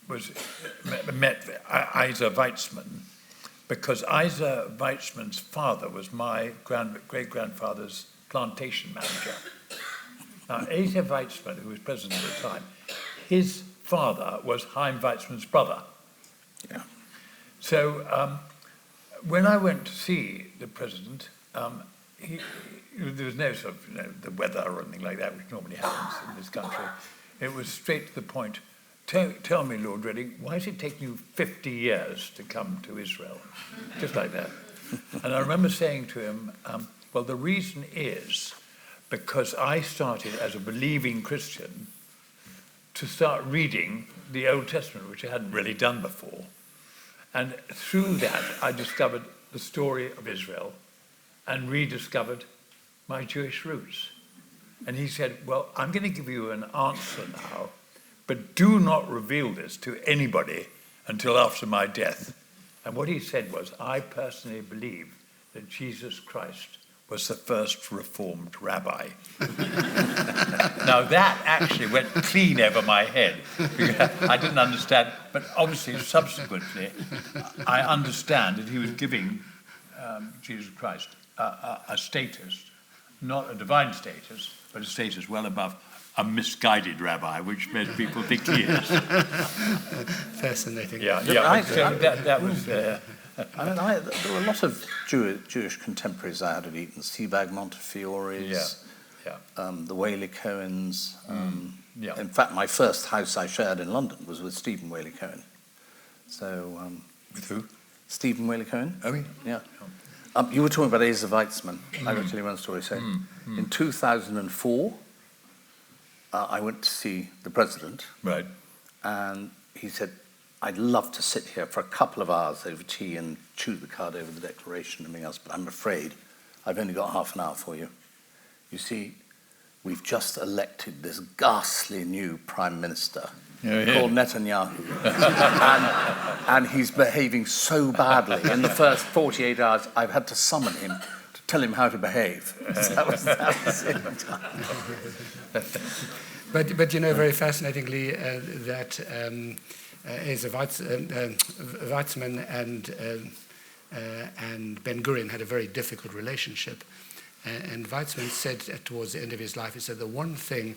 met Isa Weizmann, because Isa Weizmann's father was my great-grandfather's plantation manager. Now, Isa Weizmann, who was president at the time, his father was Chaim Weizmann's brother. Yeah. So when I went to see the president, there was no sort of, the weather or anything like that, which normally happens in this country. It was straight to the point. Tell me, Lord Reading, why is it taking you 50 years to come to Israel? Just like that. And I remember saying to him, well, the reason is because I started as a believing Christian to start reading the Old Testament, which I hadn't really done before. And through that, I discovered the story of Israel and rediscovered my Jewish roots. And he said, well, I'm going to give you an answer now, but do not reveal this to anybody until after my death. And what he said was, I personally believe that Jesus Christ was the first Reformed rabbi. Now that actually went clean over my head. I didn't understand, but obviously subsequently I understand that he was giving Jesus Christ a status, not a divine status, but a status well above a misguided rabbi, which most people think he is. Fascinating. Yeah. That was... I mean, there were a lot of Jewish contemporaries I had at Eton. Sebag Montefiore's, the Whaley Cohens. In fact, my first house I shared in London was with Stephen Whaley Cohen. So, with who? Stephen Whaley Cohen. Oh, yeah. You were talking about Asa Weizmann. I will tell you one story. So, in 2004, I went to see the president. Right. And he said, I'd love to sit here for a couple of hours over tea and chew the cud over the Declaration and everything else, but I'm afraid I've only got half an hour for you. You see, we've just elected this ghastly new prime minister called Netanyahu. and he's behaving so badly. In the first 48 hours, I've had to summon him to tell him how to behave. So that was it. But you know, very fascinatingly, that Asa Weizmann and Ben Gurion had a very difficult relationship. And Weizmann said towards the end of his life, he said the one thing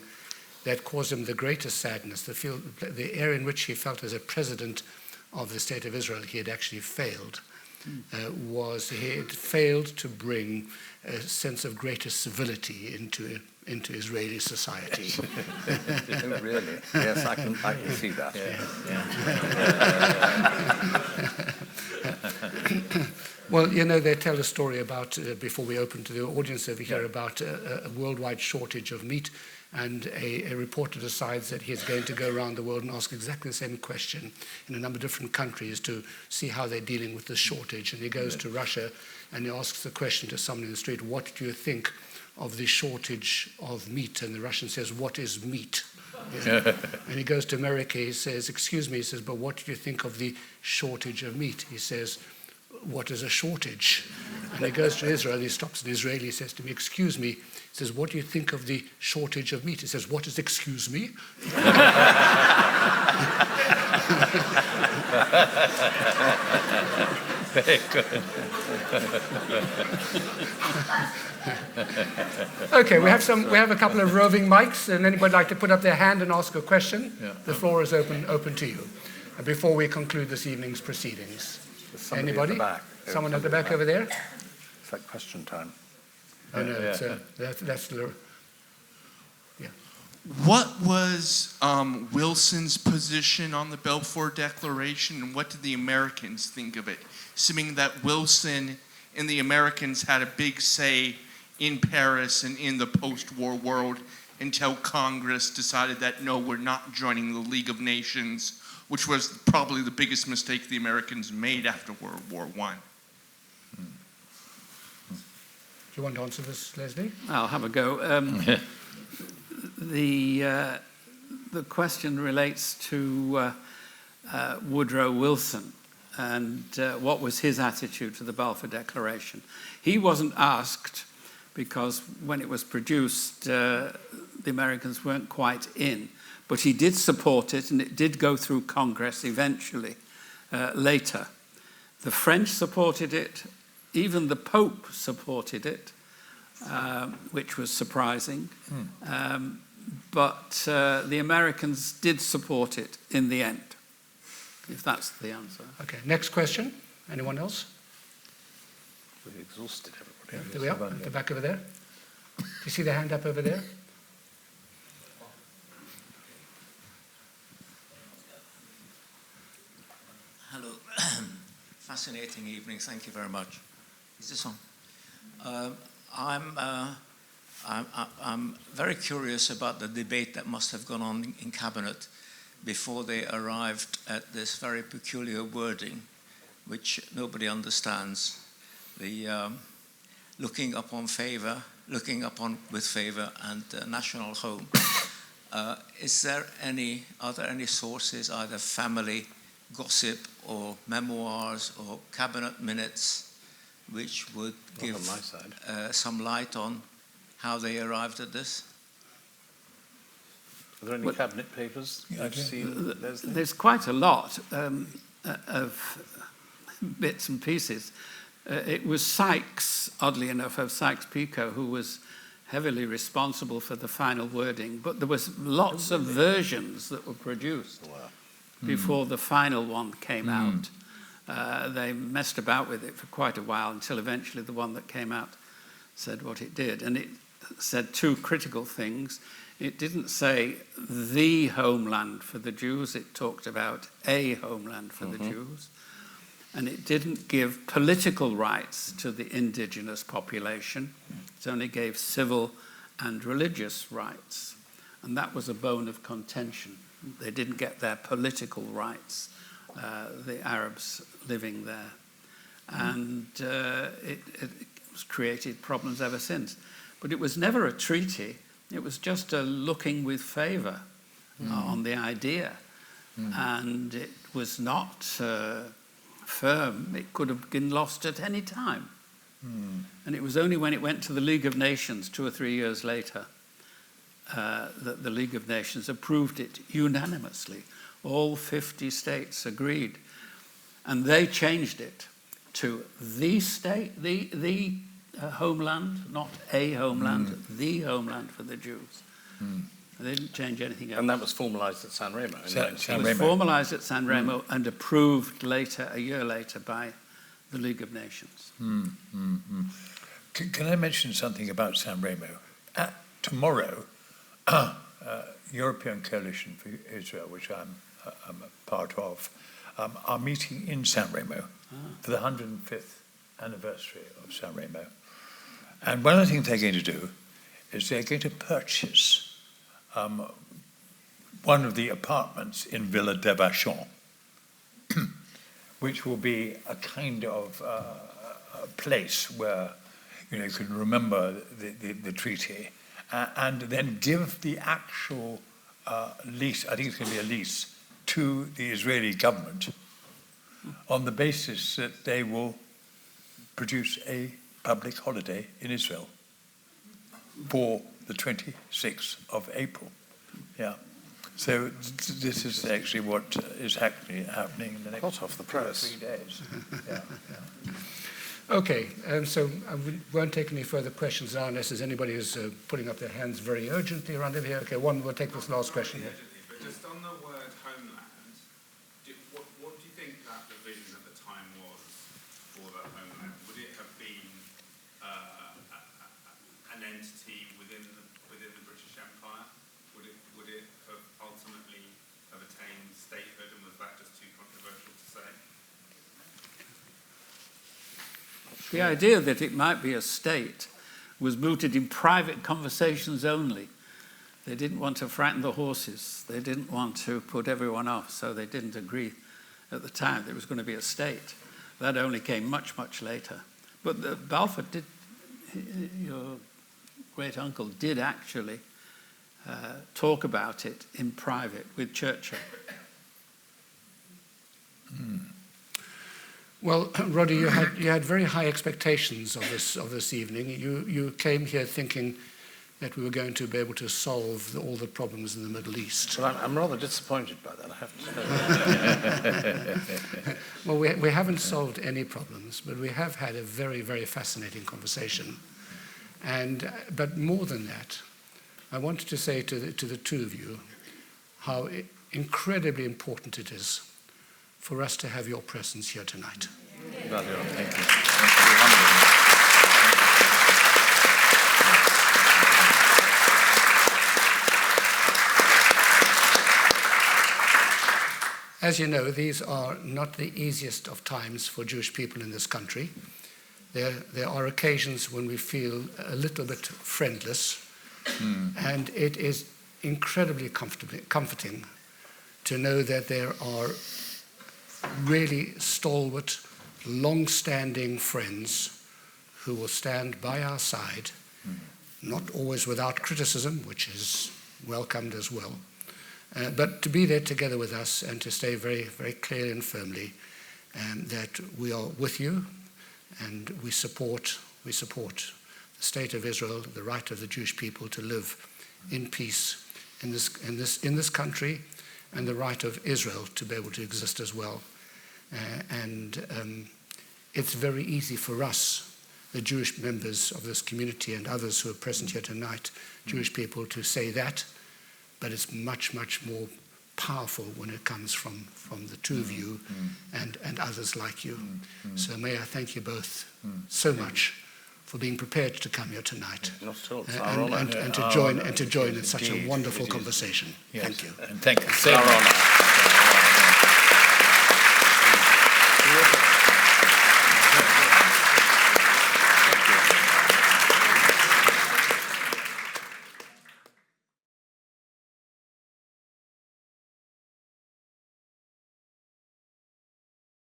that caused him the greatest sadness, the area in which he felt as a president of the State of Israel he had actually failed, was he had failed to bring a sense of greater civility into Israeli society. Oh, really? Yes, I can see that. Well, you know, they tell a story about, before we open to the audience over here, about a worldwide shortage of meat, And a reporter decides that he's going to go around the world and ask exactly the same question in a number of different countries to see how they're dealing with the shortage. And he goes to Russia and he asks the question to someone in the street, what do you think of the shortage of meat? And the Russian says, what is meat? Yeah. And he goes to America, he says, excuse me, he says, but what do you think of the shortage of meat? He says, what is a shortage? And he goes to Israel, he stops an Israeli, he says to me, excuse me, he says, what do you think of the shortage of meat? He says, what is excuse me? Very good. Okay, we have a couple of roving mics, and anybody like to put up their hand and ask a question? Yeah. The floor is open to you. Before we conclude this evening's proceedings. Anybody? At the back. Someone at the back over there? It's like question time. Oh no, Yeah. that's the. Yeah. What was Wilson's position on the Balfour Declaration, and what did the Americans think of it? Assuming that Wilson and the Americans had a big say in Paris and in the post-war world until Congress decided that, no, we're not joining the League of Nations, which was probably the biggest mistake the Americans made after World War I. Do you want to answer this, Leslie? I'll have a go. The question relates to Woodrow Wilson and what was his attitude to the Balfour Declaration. He wasn't asked because when it was produced, the Americans weren't quite in. But he did support it, and it did go through Congress eventually later. The French supported it. Even the Pope supported it, which was surprising. But the Americans did support it in the end, if that's the answer. Okay, next question. Anyone else? We've exhausted everybody. Yeah, there we are, at the back over there. Do you see the hand up over there? Hello. Fascinating evening. Thank you very much. Is this on? I'm very curious about the debate that must have gone on in Cabinet before they arrived at this very peculiar wording, which nobody understands. The looking upon with favor, and national home. Are there any sources, either family gossip or memoirs or cabinet minutes, which would give some light on how they arrived at this? Are there any cabinet papers you've seen, Leslie? There's quite a lot of bits and pieces. It was Sykes, oddly enough, of Sykes-Picot, who was heavily responsible for the final wording, but there was lots of versions that were produced before the final one came out. They messed about with it for quite a while until eventually the one that came out said what it did. And it said two critical things. It didn't say the homeland for the Jews, it talked about a homeland for the Jews. And it didn't give political rights to the indigenous population. It only gave civil and religious rights. And that was a bone of contention. They didn't get their political rights, the Arabs living there. And it has created problems ever since. But it was never a treaty. It was just a looking with favor on the idea. And it was not firm. It could have been lost at any time. And it was only when it went to the League of Nations 2 or 3 years later that the League of Nations approved it unanimously. All 50 states agreed. And they changed it to the state, the homeland, not a homeland, the homeland for the Jews. They didn't change anything else. And that was formalised at San Remo. It was formalised at San Remo and approved later, a year later, by the League of Nations. Can I mention something about San Remo? Tomorrow, European Coalition for Israel, which I'm a part of, are meeting in San Remo for the 105th anniversary of San Remo. And one of the things they're going to do is they're going to purchase one of the apartments in Villa de Vachon, which will be a kind of a place where you can remember the treaty, and then give the actual lease, I think it's going to be a lease, to the Israeli government on the basis that they will produce a public holiday in Israel for the 26th of April. Yeah. So this is actually what is happening in the next Hot off the press. 3 days. Yeah. Okay, so I won't take any further questions now unless there's anybody who's putting up their hands very urgently around over here. Okay, we'll take this last question here. But just on the word homeland, what do you think that the vision at the time was for the homeland? Would it have been an entity within the British Empire? Would it have ultimately have attained statehood, and was that just too controversial to say? The idea that it might be a state was mooted in private conversations only. They didn't want to frighten the horses. They didn't want to put everyone off, so they didn't agree at the time that it was going to be a state. That only came much, much later. But Balfour did, your great uncle did actually talk about it in private with Churchill. Well, Roddy, you had very high expectations of this evening. You came here thinking that we were going to be able to solve all the problems in the Middle East. Well, I'm rather disappointed by that, I have to say. Well, we haven't solved any problems, but we have had a very, very fascinating conversation. But more than that, I wanted to say to the two of you how incredibly important it is for us to have your presence here tonight. Thank you. As you know, these are not the easiest of times for Jewish people in this country. There are occasions when we feel a little bit friendless, and it is incredibly comforting to know that there are really stalwart, long-standing friends who will stand by our side, not always without criticism, which is welcomed as well, but to be there together with us and to stay very, very clearly and firmly that we are with you and we support the state of Israel, the right of the Jewish people to live in peace in this country, and the right of Israel to be able to exist as well. It's very easy for us, the Jewish members of this community and others who are present here tonight, Jewish people, to say that, but it's much, much more powerful when it comes from the two of you and others like you. So may I thank you both so much for being prepared to come here tonight and to join in such a wonderful conversation. Thank you. And thank you. It's our honor.